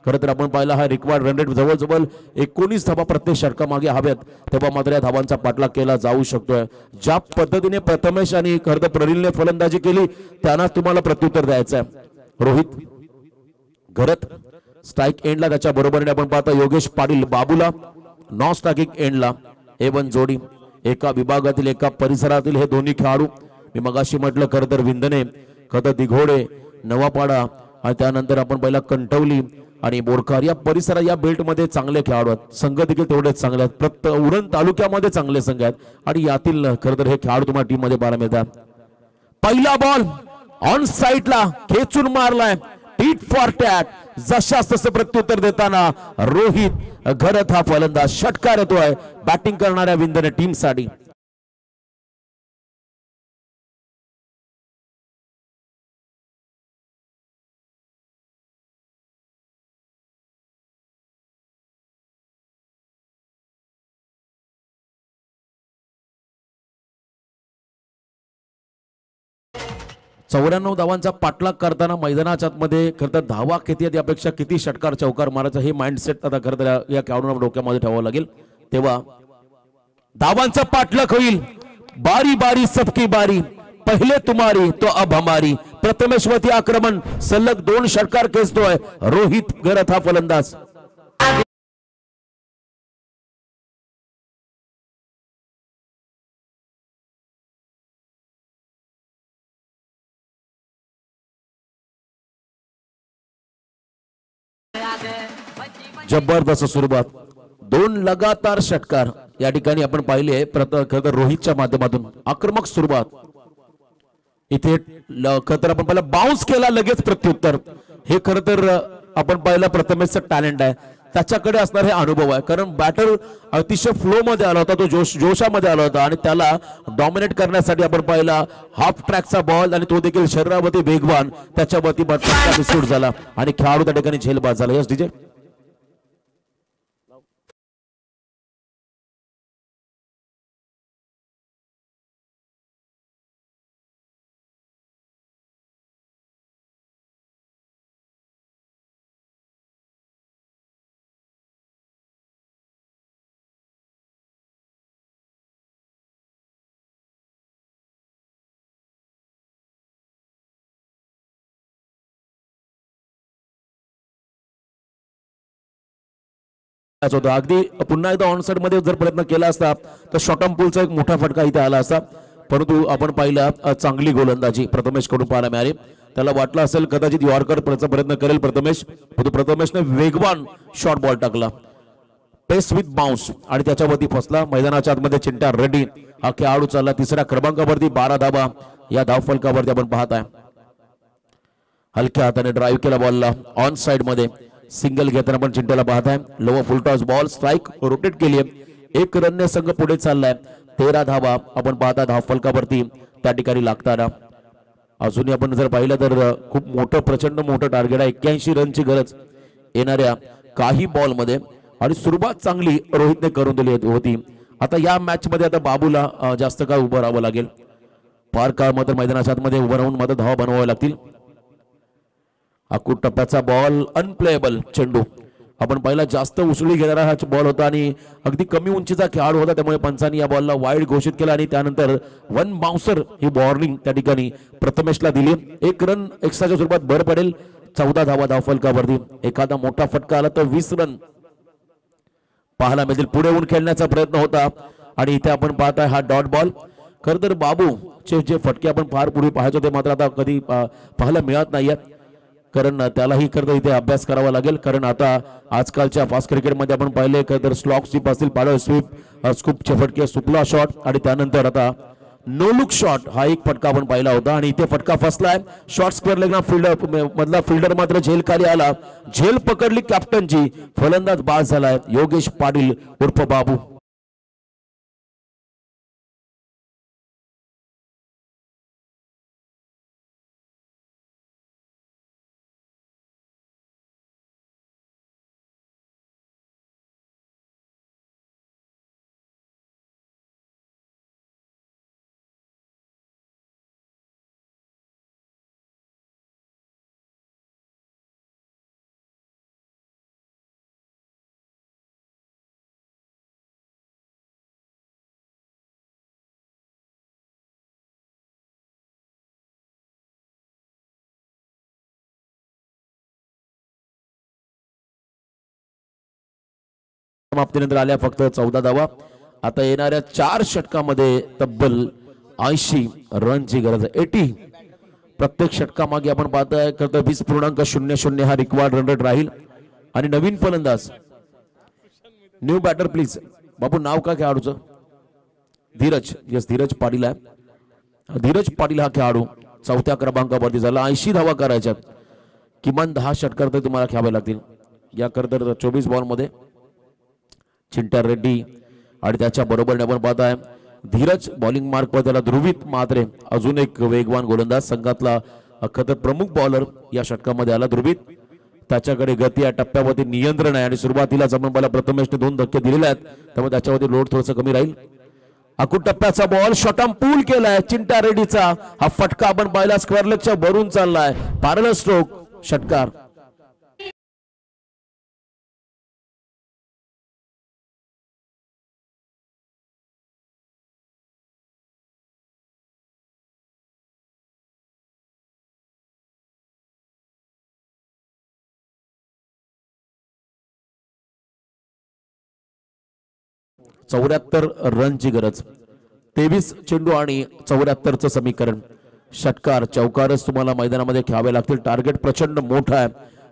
खरं तर आपण पाहिला हा रिक्वायर्ड रन रेट जवळजवळ 19 धावा प्रत्येक षटकामागे हव्यात, तेव्हा मात्र या धावांचा पाठलाग केला जाऊ शकतोय. ज्या पद्धतीने प्रथमेश आणि खरं तर प्रनिलने फलंदाजी केली त्यांना तुम्हाला प्रत्युत्तर द्यायचं आहे. रोहित घरत स्ट्राइक एंडला, त्याच्या बरोबरीने आपण पाहता योगेश पाटील बाबूला नॉन स्ट्राइकिंग एंडला. A1 जोडी एका विभागातील एका परिसरातील हे दोन्ही खेळाडू. मी मगाशी म्हटलं खरं तर विंधने, खरं तर दिघोडे, नवापाडा आणि त्यानंतर आपण पहिला कंठवली आणि बोरकार या परिसरात या बेल्ट मध्ये चांगले खेळाडू आहेत. संघ देखील तेवढेच चांगले आहेत. प्रत्येक उरण तालुक्यामध्ये चांगले संघ आहेत आणि यातील खरं तर हे खेळाडू तुम्हाला टीम मध्ये पाहायला मिळतात. पहिला बॉल ऑन साइडला खेचून मारलाय टीट फॉर टॅट. जशास तसे प्रत्युत्तर देताना रोहित घरत हा फलंदाज षटकार येतोय बॅटिंग करणाऱ्या विंधने टीम साठी. 94 धावांचा पाठलाग करताना मैदानाच्या आतमध्ये खरं तर धावा किती आहेत यापेक्षा किती षटकार चौकार मारायचा हे माइंडसेट आता खरं तर या खेळाडूंना डोक्यामध्ये ठेवावं लागेल. तेव्हा धावांचा पाठलाग होईल. बारी बारी सबकी बारी, पहिले तुम्हारी तो अब हमारी. प्रथमेशवती आक्रमण, सलग 2 षटकार खेचतोय रोहित गरत हा फलंदाज. जबरदस्त सुरुवात, 2 लगातार षटकार या ठिकाणी आपण पाहिले. खरं रोहितच्या माध्यमातून आक्रमक सुरुवात. इथे खरं तर आपण पहिला बाउन्स केला लगेच प्रत्युत्तर. हे खरं तर आपण पाहिलं प्रथमेशचं टॅलेंट आहे, त्याच्याकडे असणार हे अनुभव आहे. कारण बॅटर अतिशय फ्लो मध्ये आला होता, तो जोशामध्ये आला होता आणि त्याला डॉमिनेट करण्यासाठी आपण पाहिला हाफ ट्रॅकचा बॉल आणि तो देखील शरीरावरती वेगवान, त्याच्यावरती सूट झाला आणि खेळाडू त्या ठिकाणी झेलबाज झाला. Yes DJ. अगदी पुन्हा एकदा ऑनसाइड मध्ये जर प्रयत्न केला असता तर शॉर्ट पूलचा एक मोठा फटका इथे आला असता. परंतु आपण पाहिलं चांगली गोलंदाजी प्रथमेश कडून पाहायला मिळाली. त्याला वाटलं असेल कदाचित यॉर्कर प्रयत्न करेल प्रथमेश, परंतु प्रथमेशने वेगवान शॉर्ट बॉल टाकला, पेस विथ बाउन्स आणि त्याच्यावरती फसला. मैदानाच्या आतमध्ये चिंट्या रेड्डी हा खेळाडू चालला तिसऱ्या क्रमांकावरती. 12 धावा या धावफलकावरती आपण पाहत आहे. हलक्या हाताने ड्राईव्ह केला बॉलला ऑन साइड मध्ये, सिंगल घेताना पण चिंट्याला पाहत आहे. लोअर फुल टॉस बॉल स्ट्राइक रोटेट केली आहे. 1 रनने संघ पुढे चाललाय. 13 धावा आपण पाहता धावफलकावरती त्या ठिकाणी लागताना. अजूनही आपण जर पाहिलं तर खूप मोठं प्रचंड मोठं टार्गेट आहे. 81 रनची गरज येणाऱ्या काही बॉल मध्ये आणि सुरुवात चांगली रोहितने करून दिली होती. आता या मॅच मध्ये आता बाबूला जास्त काळ उभं राहावं लागेल. फार काळ मात्र मैदानाच्या आतमध्ये उभं राहून मात्र धावा बनवाव्या लागतील. अकूट टप्प्याचा बॉल अनप्लेएबल चेंडू आपण पहिला जास्त उसळी घेणारा हा बॉल होता आणि अगदी कमी उंचीचा खेळाडू होता, त्यामुळे पंचांनी या बॉलला वाईड घोषित केला आणि त्यानंतर 1 बाउन्सर ही वॉर्निंग त्या ठिकाणी प्रथमेशला दिली. 1 रन एक्स्ट्राच्या स्वरूपात भर पडेल. 14 धावा धावफलकावरती. एखादा मोठा फटका आला तर 20 रन पाहायला मिळतील. पुढे येऊन खेळण्याचा प्रयत्न होता आणि इथे आपण पाहताय हा डॉट बॉल. खरं तर बाबूचे जे फटके आपण फार पूर्वी पाहायचो ते मात्र आता कधी पाहायला मिळत नाहीये, कारण त्यालाही खरं तर इथे अभ्यास करावा लागेल. कारण आता आजकालच्या फास्ट क्रिकेटमध्ये आपण पाहिले खरं तर स्लॉक स्वीप असतील, पॅडल स्वीप, स्कूपचे फटके, सुपला शॉट आणि त्यानंतर आता नो लुक शॉट हा एक फटका आपण पाहिला होता आणि इथे फटका फसलाय. शॉर्ट स्क्वेअर लेगना फिल्डर मधला फिल्डर मात्र झेल खाली आला. झेल पकडली कॅप्टनची, फलंदाज बाद झालाय योगेश पाटील उर्फ बाबू. समाप्तीनंतर आल्या फक्त 14 धावा. आता येणाऱ्या 4 षटकामध्ये तब्बल 80 रनची गरज आहे. 80 प्रत्येक षटकामागे आपण पाहताय खरं 20.00 हा रिक्वायर्ड रन रेट राहील. आणि नवीन फलंदाज न्यू बॅटर प्लीज. बाबू नाव काय खेळाडूचं? धीरज. यस धीरज पाटील आहे. धीरज पाटील हा खेळाडू 4थ्या क्रमांकावरती झाला. 80 धावा करायच्यात. किमान 10 षटकार तर तुम्हाला खेळावे लागतील. या करता 24 बॉल मध्ये चिंट्या रेड्डी आणि त्याच्या बरोबरने आपण पाहताय धीरज बॉलिंग मार्क वर त्याला ध्रुवित मात्रे अजून एक वेगवान गोलंदाज संघातला खतर प्रमुख बॉलर या षटकामध्ये आला. ध्रुवित त्याच्याकडे गती या टप्प्यावरती नियंत्रण आहे आणि सुरुवातीलाच आपण मला प्रथमेशने 2 धक्के दिलेले आहेत, त्यामुळे त्याच्यावरती लोड थोडंसं कमी राहील. अकू टप्प्याचा बॉल शॉटम पूल केलाय चिंटा रेड्डीचा. हा फटका आपण पाहिला स्क्वेअर लेगच्या भरून चाललाय. पॅरल स्ट्रोक षटकार. चौऱ्याहत्तर रनची गरज. 23 चेंडू आणि 74चं समीकरण. षटकार चौकारच तुम्हाला मैदानामध्ये खेळावे लागतील. टार्गेट प्रचंड मोठा आहे,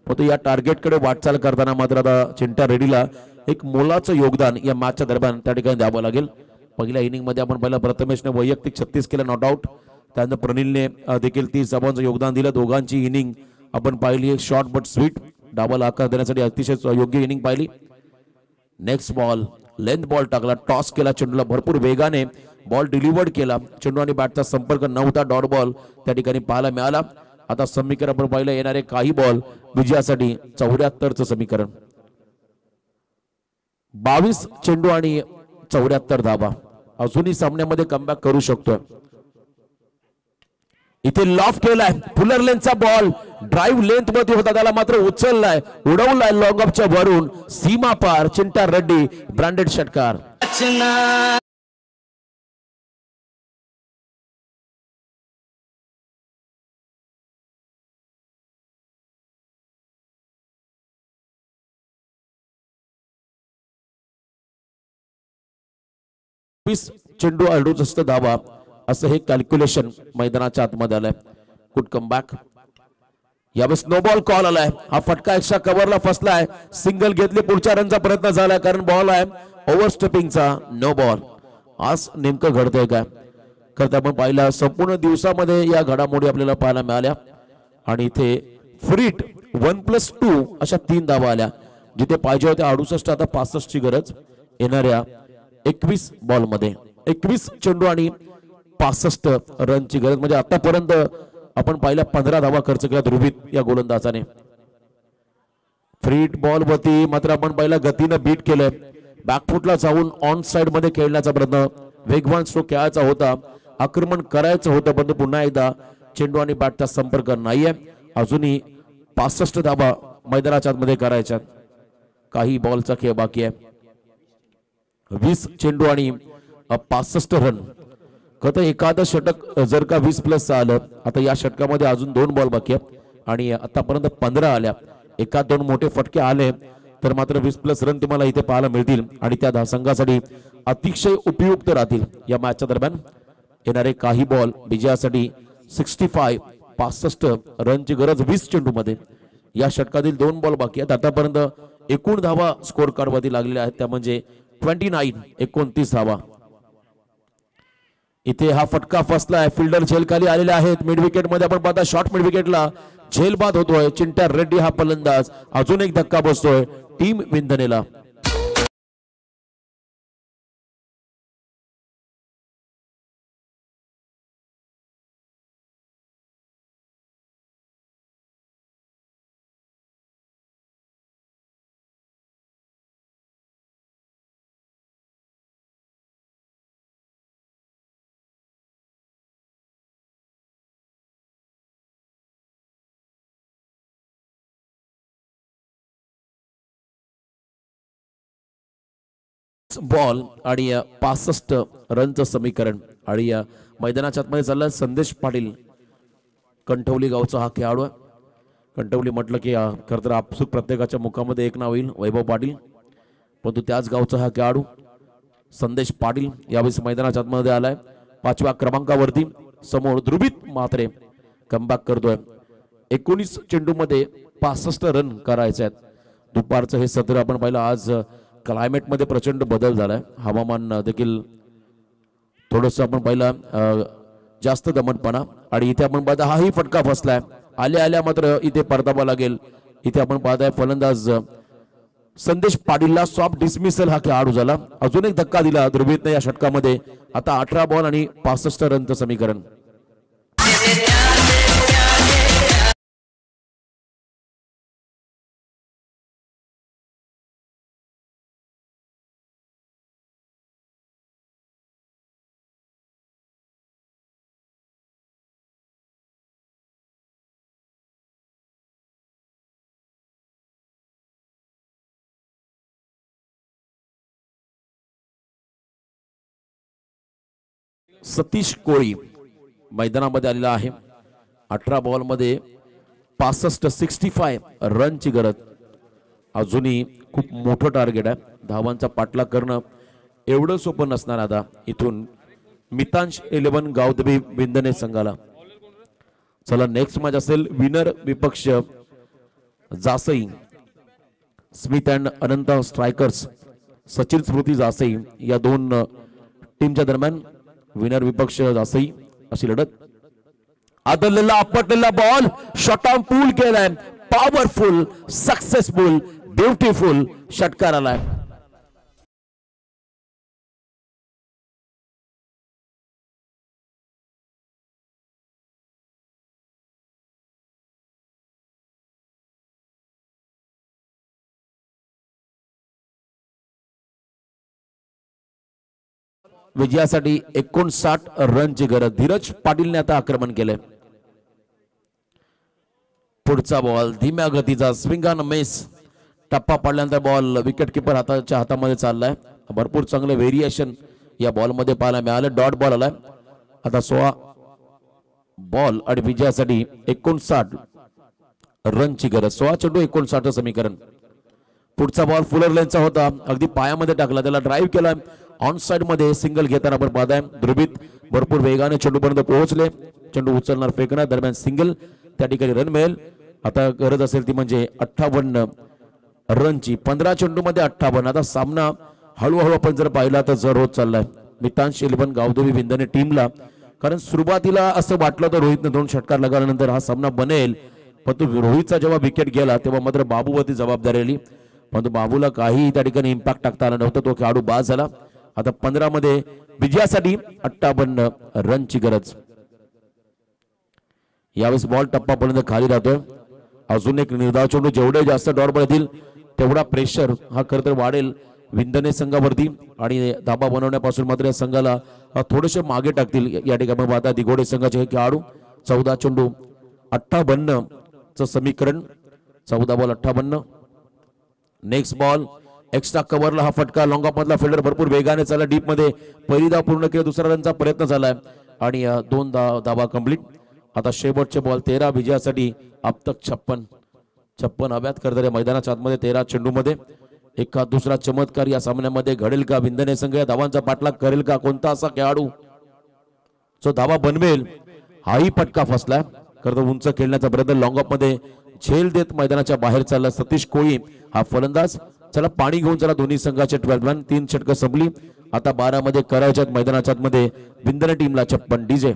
परंतु या टार्गेटकडे वाटचाल करताना मात्र आता चिंटा रेड्डीला एक मोलाचं योगदान या मॅचच्या दरम्यान त्या ठिकाणी द्यावं लागेल. पहिल्या इनिंग मध्ये आपण पाहिलं प्रथमेशने वैयक्तिक 36 केलं नॉट आउट. त्यानंतर प्रनिलने देखील 30 धावांचं योगदान दिलं. दोघांची इनिंग आपण पाहिली शॉर्ट बट स्वीट. डाबल आकार देण्यासाठी अतिशय योग्य इनिंग पाहिली. नेक्स्ट बॉल लेंथ बॉल टाकला, टॉस केला चेंडूला भरपूर वेगाने, बॉल डिलिव्हर्ड केला. चेंडू आणि बॅटचा संपर्क नव्हता. डॉट बॉल त्या ठिकाणी पाहायला मिळाला. आता समीकरण आपण पाहिलं येणारे काही बॉल विजयासाठी 74चं समीकरण. 22 चेंडू आणि 74 धावा. अजूनही सामन्यामध्ये कमबॅक करू शकतोय. इथे लॉफ केलाय फुलर लेनचा बॉल ड्राईव्ह लेंथ मध्ये होता, त्याला मात्र उचललाय, उडवलाय लॉंग ऑफच्या वरून सीमा पार. चिंटा रेड्डी ब्रँडेड षटकार. चेंडू 68 धावा असं हे कॅल्क्युलेशन मैदानाच्या आतमध्ये आलंय. Could come back. यावेळेस नो बॉल कॉल आलाय. हा फटका एक्स्ट्रा कव्हरला फसलाय. सिंगल घेतले, पुढच्या रनचा प्रयत्न झालाय कारण बॉल आहे ओव्हरस्टेपिंगचा. No ball. आज नेमकं घडतंय काय करता आपण पाहिलं. संपूर्ण दिवसामध्ये या घडामोडी आपल्याला पाहायला मिळाल्या आणि इथे फ्रीट 1+2 अशा 3 धावा आल्या. जिथे पाहिजे होत्या 68, आता 65 ची गरज येणाऱ्या 21 बॉल मध्ये. 21 चेंडू आणि 65 रनची गरज. म्हणजे आतापर्यंत आपण पाहिल्या 15 धावा खर्च केला ध्रुवीत या गोलंदाजाने. फ्रीट बॉल वरती मात्र आपण पाहिला गतीनं बीट केलंय. बॅकफुटला जाऊन ऑन साइड मध्ये खेळण्याचा प्रयत्न, वेगवान स्ट्रोक खेळायचा होता, आक्रमण करायचं होतं, परंतु पुन्हा एकदा चेंडू आणि बॅटचा संपर्क नाहीये. अजूनही 65 धावा मैदानाच्या आतमध्ये करायच्या. काही बॉलचा खेळ बाकी आहे. 20 चेंडू आणि 65 रन. खरं एखादं षटक जर का 20+ आलं, आता या षटकामध्ये अजून 2 बॉल बाकी आहेत आणि आतापर्यंत 15 आल्या. एका 2 मोठे फटके आले तर मात्र 20+ रन तुम्हाला इथे पाहायला मिळतील आणि त्या संघासाठी अतिशय उपयुक्त राहतील. या मॅचच्या दरम्यान येणारे काही बॉल विजयासाठी 65 रनची गरज 20 चेंडू मध्ये. या षटकातील 2 बॉल बाकी आहेत. आतापर्यंत एकूण धावा स्कोर कार्ड मध्ये लागलेल्या आहेत त्या म्हणजे 29 धावा. इथे हा फटका फसलाय. फिल्डर झेल खाली आलेले आहेत. मिड विकेट मध्ये आपण पाहता शॉर्ट मिड विकेटला झेल बाद होतोय. चिंटा रेड्डी हा फलंदाज. अजून एक धक्का बसतोय टीम विंधनेला. बॉल आणि 65 रनचं समीकरण. आणि मैदानाच्या आतमध्ये चाललं संदेश पाटील, कंठवली गावचा हा खेळाडू आहे. कंठवली म्हटलं की खरं तर आपसुक प्रत्येकाच्या मुखामध्ये एक नाव येईल वैभव पाटील, परंतु त्याच गावचा हा खेळाडू संदेश पाटील यावेळेस मैदानाच्या आतमध्ये आलाय. 5व्या क्रमांकावरती. समोर ध्रुवीत मात्रे कमबॅक करतोय. 19 चेंडू मध्ये 65 रन करायचे आहेत. दुपारचं हे सत्र आपण पाहिलं. आज क्लायमेट मध्ये प्रचंड बदल झालाय. हवामान देखील थोडस आपण पाहिलं जास्त दमटपणा. आणि इथे आपण पाहता हाही फटका फसलाय. आल्या आल्या मात्र इथे परतावा लागेल. इथे आपण पाहताय फलंदाज संदेश पाटीलला सॉफ्ट डिसमिसल हा खेळाडू झाला. अजून एक धक्का दिला ध्रुवीतने या षटकामध्ये. आता 18 बॉल आणि 65 रनचं समीकरण. सतीश कोळी मैदानामध्ये आलेला आहे. 18 बॉलमध्ये 65 रनची गरज. अजूनही खूप मोठं टार्गेट आहे. धावांचा पाठलाग करणं एवढं सोपं नसणार. आता इथून मितांश 11 गावदेवी विंदने संघाला. चला नेक्स्ट मॅच असेल winner Vipaksh Jasai Smith and Anant strikers Sachin Smriti Jasai या दोन टीमच्या दरम्यान. विनर विपक्ष जासई अशी लढत. आदळलेला आपटलेला बॉल शॉटॉन पूल केलाय. पॉवरफुल सक्सेसफुल ब्युटिफुल षटकार आलाय. विजयासाठी 59 रनची गरज. धीरज पाटीलने आता आक्रमण केले. पुढचा बॉल धीम्या गतीचा स्विंग ऑन मिस. टप्पा पडल्यानंतर बॉल विकेट किपर हातामध्ये चाललाय. भरपूर चांगलं व्हेरिएशन या बॉल मध्ये पाहायला मिळालं. डॉट बॉल आलाय. आता 16 बॉल आणि विजयासाठी 59 रनची गरज. 16 चेंडू 59 समीकरण. पुढचा बॉल फुलर लेनचा होता. अगदी पायामध्ये टाकला. त्याला ड्राईव्ह केला. ऑन साइड मध्ये सिंगल घेताना आपण पाहताय. ध्रुवीत भरपूर वेगाने चेंडूपर्यंत पोहोचले. चेंडू उचलणार फेकणार दरम्यान सिंगल. त्या ठिकाणी रन मिळेल. आता गरज असेल ती म्हणजे 58 रनची. 15 चेंडू मध्ये 58. आता सामना हळूहळू आपण जर पाहिला तर जर होत चाललाय मितांश 11 गावदेवी विंदने टीमला. कारण सुरुवातीला असं वाटलं तर रोहितने 2 षटकार लगाल्यानंतर हा सामना बनेल. पण तो रोहितचा जेव्हा विकेट गेला तेव्हा मात्र बाबूवरती जबाबदारी आली. पण बाबूला काही त्या ठिकाणी इम्पॅक्ट टाकता आला नव्हता. तो खेळाडू बाद झाला. आता 15 मध्ये विजयासाठी 58 रनची गरज. यावेळेस बॉल टप्पापर्यंत खाली राहतोय. अजून एक निर्धाव चेंडू. जेवढे जास्त डॉट बॉल येतील तेवढा प्रेशर हा खरं तर वाढेल विंदने संघावरती आणि धाबा बनवण्यापासून मात्र या संघाला थोडेसे मागे टाकतील. या ठिकाणी पाहता दिघोडे संघाचे हे खेळाडू. 14 चेंडू 58 च समीकरण. 14 बॉल 58. नेक्स्ट बॉल एक्स्ट्रा कव्हरला हा फटका. लॉंग ऑफ मधला फिल्डर भरपूर वेगाने चालला. डीप मध्ये पहिली धाव पूर्ण केली. दुसरा रनचा प्रयत्न झालाय आणि 2 धावा कंप्लीट. आता शेवटचे बॉल 13 विजयासाठी अब तक 56 हव्यात करणाऱ्या मैदानाच्या आतमध्ये 13 चेंडू मध्ये एका दुसरा चमत्कार या सामन्यामध्ये घडेल का? विंदने संघ या धावांचा पाठलाग करेल का? कोणता असा खेळाडू जो धावा बनवेल? हाही फटका फसलाय. खरं तर उंच खेळण्याचा प्रयत्न लॉंग ऑफ मध्ये झेल देत मैदानाच्या बाहेर चालला सतीश कोळी हा फलंदाज. चला पाणी घेऊन चला दोन्ही संघाचे 12 रन. 3 षटकं संपली. आता 12 मध्ये करायच्यात मैदानाच्या आतमध्ये विंदने टीमला 56. डीजे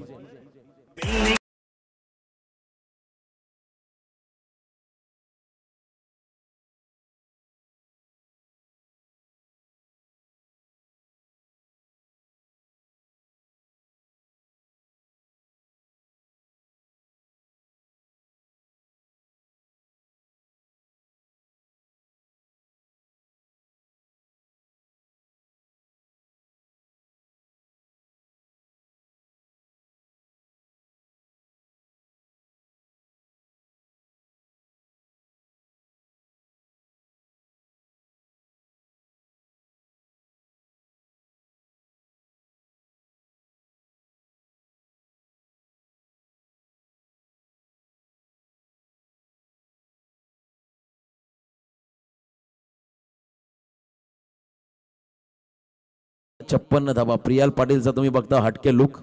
छप्पन्न धावा. प्रियाल पाटीलचा तुम्ही बघता हटके लुक.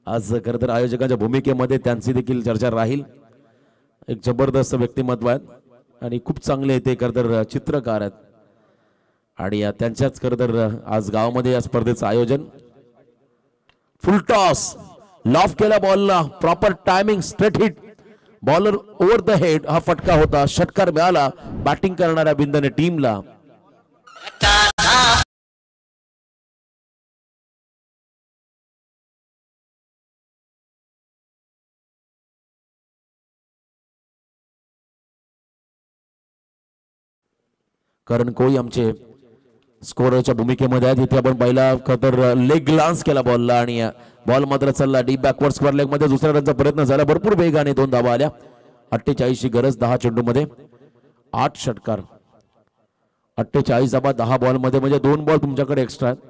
आज खरं तर आयोजकांच्या भूमिकेमध्ये त्यांची देखील चर्चा राहील. एक जबरदस्त व्यक्तिमत्व आहेत आणि खूप चांगले ते खरं तर चित्रकार आहेत आणि त्यांच्याच खरं तर आज गावामध्ये या स्पर्धेचं आयोजन. फुल टॉस लॉफ केला बॉलला. Proper timing straight hit. Bowler over the head हा फटका होता. षटकार मिळाला बॅटिंग करणाऱ्या विंदने टीमला. करण कोळी आमचे स्कोरच्या भूमिकेमध्ये आहेत. इथे आपण पहिला खतर लेग ग्लान्स केला बॉलला आणि बॉल मात्र चालला डीप बॅकवर्ड स्क्वेअर लेग मध्ये. दुसऱ्या रनचा प्रयत्न झाला. भरपूर वेगाने 2 धावा आल्या. 48 ची गरज. 10 चेंडू मध्ये 8 षटकार. 48 धावा 10 बॉल मध्ये म्हणजे 2 बॉल तुमच्याकडे एक्स्ट्रा आहेत.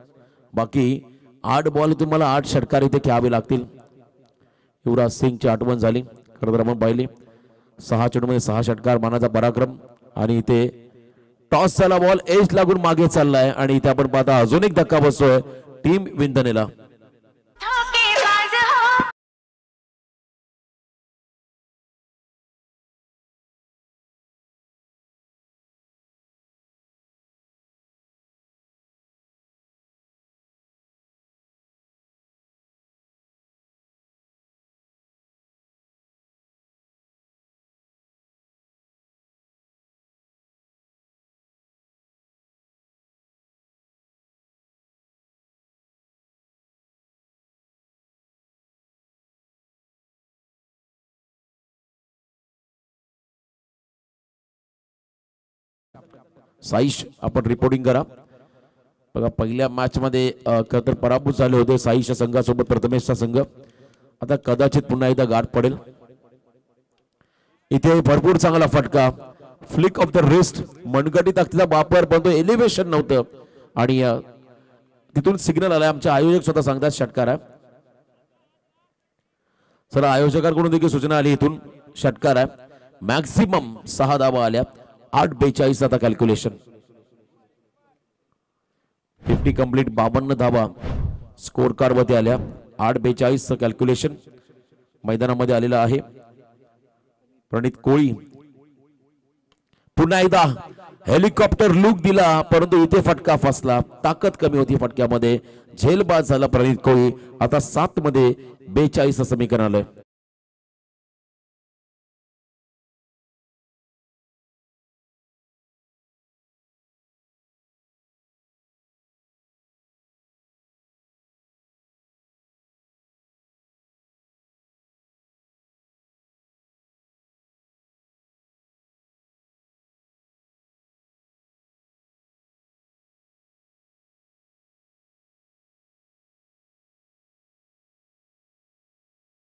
बाकी 8 बॉल तुम्हाला 8 षटकार इथे खेळावे लागतील. युवराज सिंगची आठवण झाली. खरं तर आपण पाहिली 6 चेंडूमध्ये 6 षटकार मानाचा पराक्रम. आणि इथे टॉस झाला, बॉल एज लागून मागे चाललाय आणि इथे आपण पाहता अजून एक धक्का बसतोय टीम विंधनेला. साईश आपण रिपोर्टिंग करा. बघा पहिल्या मॅच मध्ये खरं पराभूत झाले होते साईशच्या संघासोबत प्रथमेशचा संघ. आता कदाचित पुन्हा एकदा गाठ पडेल. इथे भरपूर चांगला फटका, फ्लिक ऑफ द रिस्ट, मनगटी ताकदीचा वापर, पण तो एलिव्हेशन नव्हतं आणि तिथून सिग्नल आलाय. आमचे आयोजक स्वतः सांगतात षटकार आहे. सर आयोजकांकडून देखील सूचना आली इथून षटकार आहे. मॅक्सिमम 6 धावा आल्या. 8-42 आता कॅल्क्युलेशन. 50 कंप्लीट 52 धावा स्कोर कार्ड मध्ये आल्या. 8-42 कॅल्क्युलेशन मैदानामध्ये आलेला आहे. प्रणित कोळी पुन्हा एकदा हेलिकॉप्टर लुक दिला, परंतु इथे फटका फसला. ताकद कमी होती फटक्यामध्ये, झेलबाज झाला प्रणित कोळी. आता 7 मध्ये 42 समीकरण आलंय.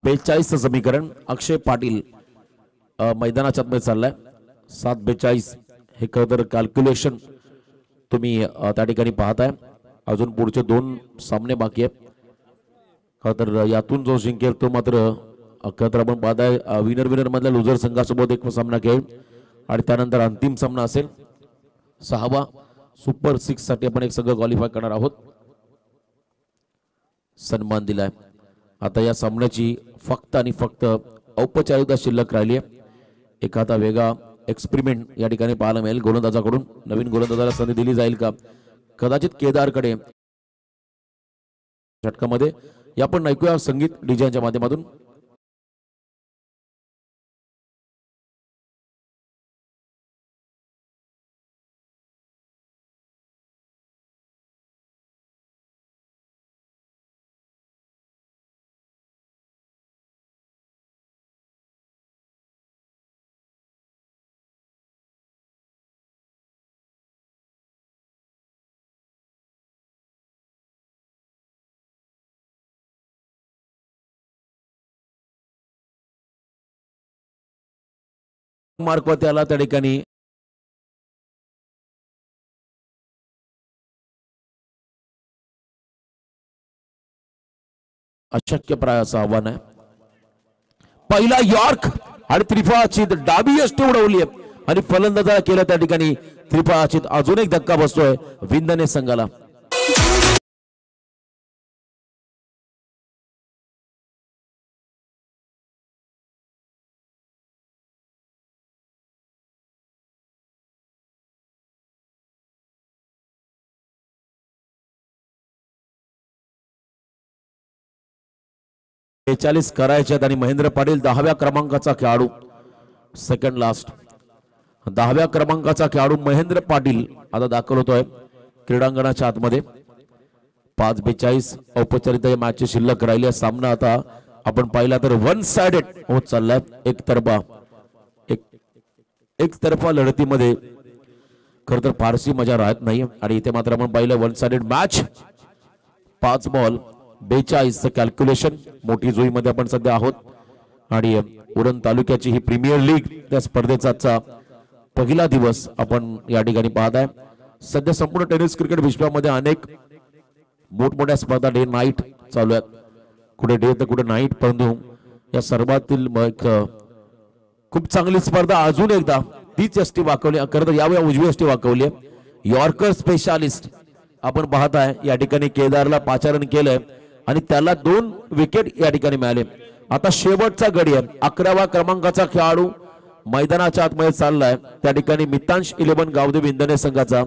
बेचाळीसचं समीकरण अक्षय पाटील मैदानाच्या मध्ये चाललाय. 7-42 हे खरं तर कॅल्क्युलेशन तुम्ही त्या ठिकाणी पाहताय. अजून पुढचे 2 सामने बाकी आहेत. खरं तर यातून जो जिंकेल तो मात्र खरं तर आपण पाहताय विनर मधल्या लुझर संघासोबत एक सामना खेळेल आणि त्यानंतर अंतिम सामना असेल 6वा सुपर 6 साठी आपण एक संघ क्वालिफाय करणार आहोत. सन्मान दिलाय. आता या सामन्याची फक्त आणि फक्त औपचारिकता शिल्लक राहिली आहे. एखादा वेगळा एक्सपेरिमेंट या ठिकाणी पाहायला मिळेल गोलंदाजाकडून. नवीन गोलंदाजाला संधी दिली जाईल का? कदाचित केदारकडे षटकामध्ये. या आपण ऐकूया संगीत डीजेच्या माध्यमातून. मार्कवरती आला त्या ठिकाणी अशक्य प्रायाचं आव्हान आहे. पहिला यॉर्क आणि त्रिफळाची डाबी यष्टी उडवली आणि फलंदाजाला केलं त्या ठिकाणी त्रिफळाची. अजून एक धक्का बसतोय विंधने संघाला. बेचाळीस करायचे आणि महेंद्र पाटील 10व्या क्रमांकाचा खेळाडू. सेकंड लास्ट 10व्या क्रमांकाचा खेळाडू महेंद्र पाटील आता दाखल होतोय क्रीडांगणाच्या आतमध्ये. 5-42 औपचारिक मॅच शिल्लक राहिली. सामना आता आपण पाहिला तर वन साइडेड होत चाललाय. एकतर्फा लढतीमध्ये खर तर फारशी मजा राहत नाही आणि इथे मात्र आपण पाहिलं one sided match. 5 ball 42 calculation. मोठी जुईमध्ये आपण सध्या आहोत आणि उरण तालुक्याची ही प्रीमियर लीग त्या स्पर्धेचा आजचा पहिला दिवस आपण या ठिकाणी पाहत आहे. सध्या संपूर्ण टेनिस क्रिकेट विश्वामध्ये अनेक मोठमोठ्या स्पर्धा डे नाईट चालू आहेत, कुठे डे तर कुठे नाईट, परंतु या सर्वातील खूप चांगली स्पर्धा अजून एकदा तीच यष्टी वाकवली, खरं तर यावेळी उजवी यष्टी वाकवली आहे। यॉर्कर स्पेशालिस्ट आपण पाहताय या ठिकाणी केदारला पाचारण केलंय आणि त्याला 2 विकेट या ठिकाणी मिळाले। आता शेवटचा गडी आहे, 11व्या क्रमांकाचा खेळाडू मैदानाच्या आतमध्ये चाललाय, त्या ठिकाणी मितांश 11 गावदेव इंधने संघाचा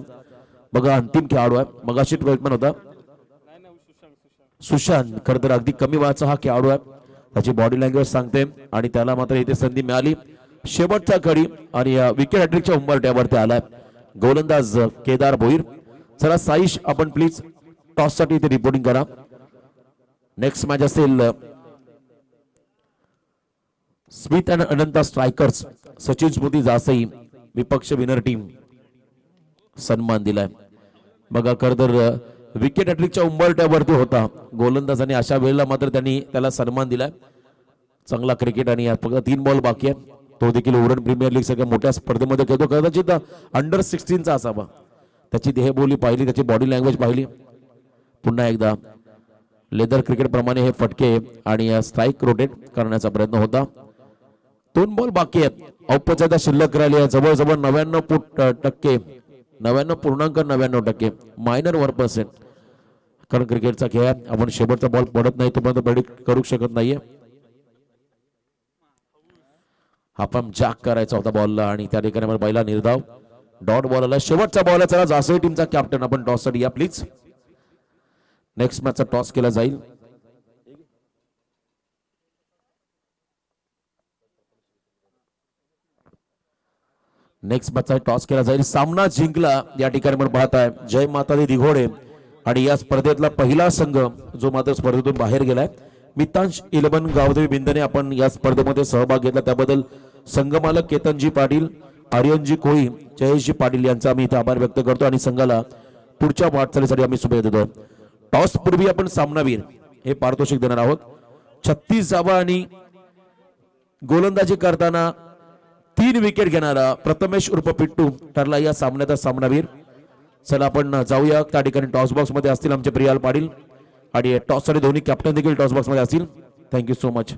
बघा अंतिम खेळाडू आहे। मगाशी ट्वेल्थमॅन होता सुशांत, खरं तर अगदी कमी वयाचा हा खेळाडू आहे, त्याची बॉडी लँग्वेज सांगते आणि त्याला मात्र इथे संधी मिळाली। शेवटचा गडी आणि विकेट हॅट्रिकच्या उंबरठ्यावरती आलाय गोलंदाज केदार भोईर। चला साईश आपण प्लीज टॉस साठी इथे रिपोर्टिंग करा। नेक्स्ट मॅच असेल Smith and Ananta strikers, Sachin Smriti Jasai Vipaksh winner team सन्मान दिलाय। बघा खरं तर विकेट हॅट्रिकच्या उंबरठ्यावरती होता गोलंदाज आणि अशा वेळेला मात्र त्यांनी त्याला सन्मान दिलाय। चांगला क्रिकेट आणि फक्त 3 बॉल बाकी आहे, तो देखील उरण प्रीमियर लीग सगळ्या मोठ्या स्पर्धेमध्ये खेळतो, कदाचित अंडर 16चा असावा। त्याची देहबोली पाहिली, त्याची बॉडी लँग्वेज पाहिली, पुन्हा एकदा लेदर क्रिकेट प्रमाणे हे फटके आणि स्ट्राईक रोटेट करण्याचा प्रयत्न होता। 2 बॉल बाकी आहेत, औपचारिकता शिल्लक राहिली आहे जवळजवळ 99%, 99.99% मायनर 1%, कारण क्रिकेटचा खेळ आहे, आपण शेवटचा बॉल पडत नाही तोपर्यंत प्रेडिक्ट करू शकत नाहीये। आपण जॅक करायचा होता बॉलला आणि त्या ठिकाणी पहिला निर्धाव डॉट बॉल आला। शेवटचा बॉल आहे, चला जासई टीमचा कॅप्टन आपण टॉस साठी या प्लीज। नेक्स्ट मॅचचा टॉस केला जाईल। नेक्स्ट मॅचचा टॉस केला जाईल, सामना जिंकला या ठिकाणी आपण पाहताय जय माता दी दिघोडे आणि या स्पर्धेतला पहिला संघ जो मात्र स्पर्धेतून बाहेर गेलाय मितांश 11 गावदेवी बिंदने आपण या स्पर्धेमध्ये सहभाग घेतला त्याबद्दल संघमालक केतनजी पाटील, आर्यनजी कोळी, जयेशजी पाटील यांचा आम्ही इथे आभार व्यक्त करतो आणि संघाला पुढच्या वाटचालीसाठी आम्ही शुभेच्छा देतो। टॉस पूर्वी आपण सामनावीर हे पारितोषिक देणार आहोत। 36 धावा आणि गोलंदाजी करताना 3 विकेट घेणारा प्रथमेश उर्फ पिट्टू ठरला या सामन्याचा सामनावीर। चला आपण जाऊया, त्या ठिकाणी टॉस बॉक्स मध्ये असतील आमचे प्रियाल पाटील आणि टॉस साठी दोन्ही कॅप्टन देखील टॉस बॉक्स मध्ये असतील। Thank you so much.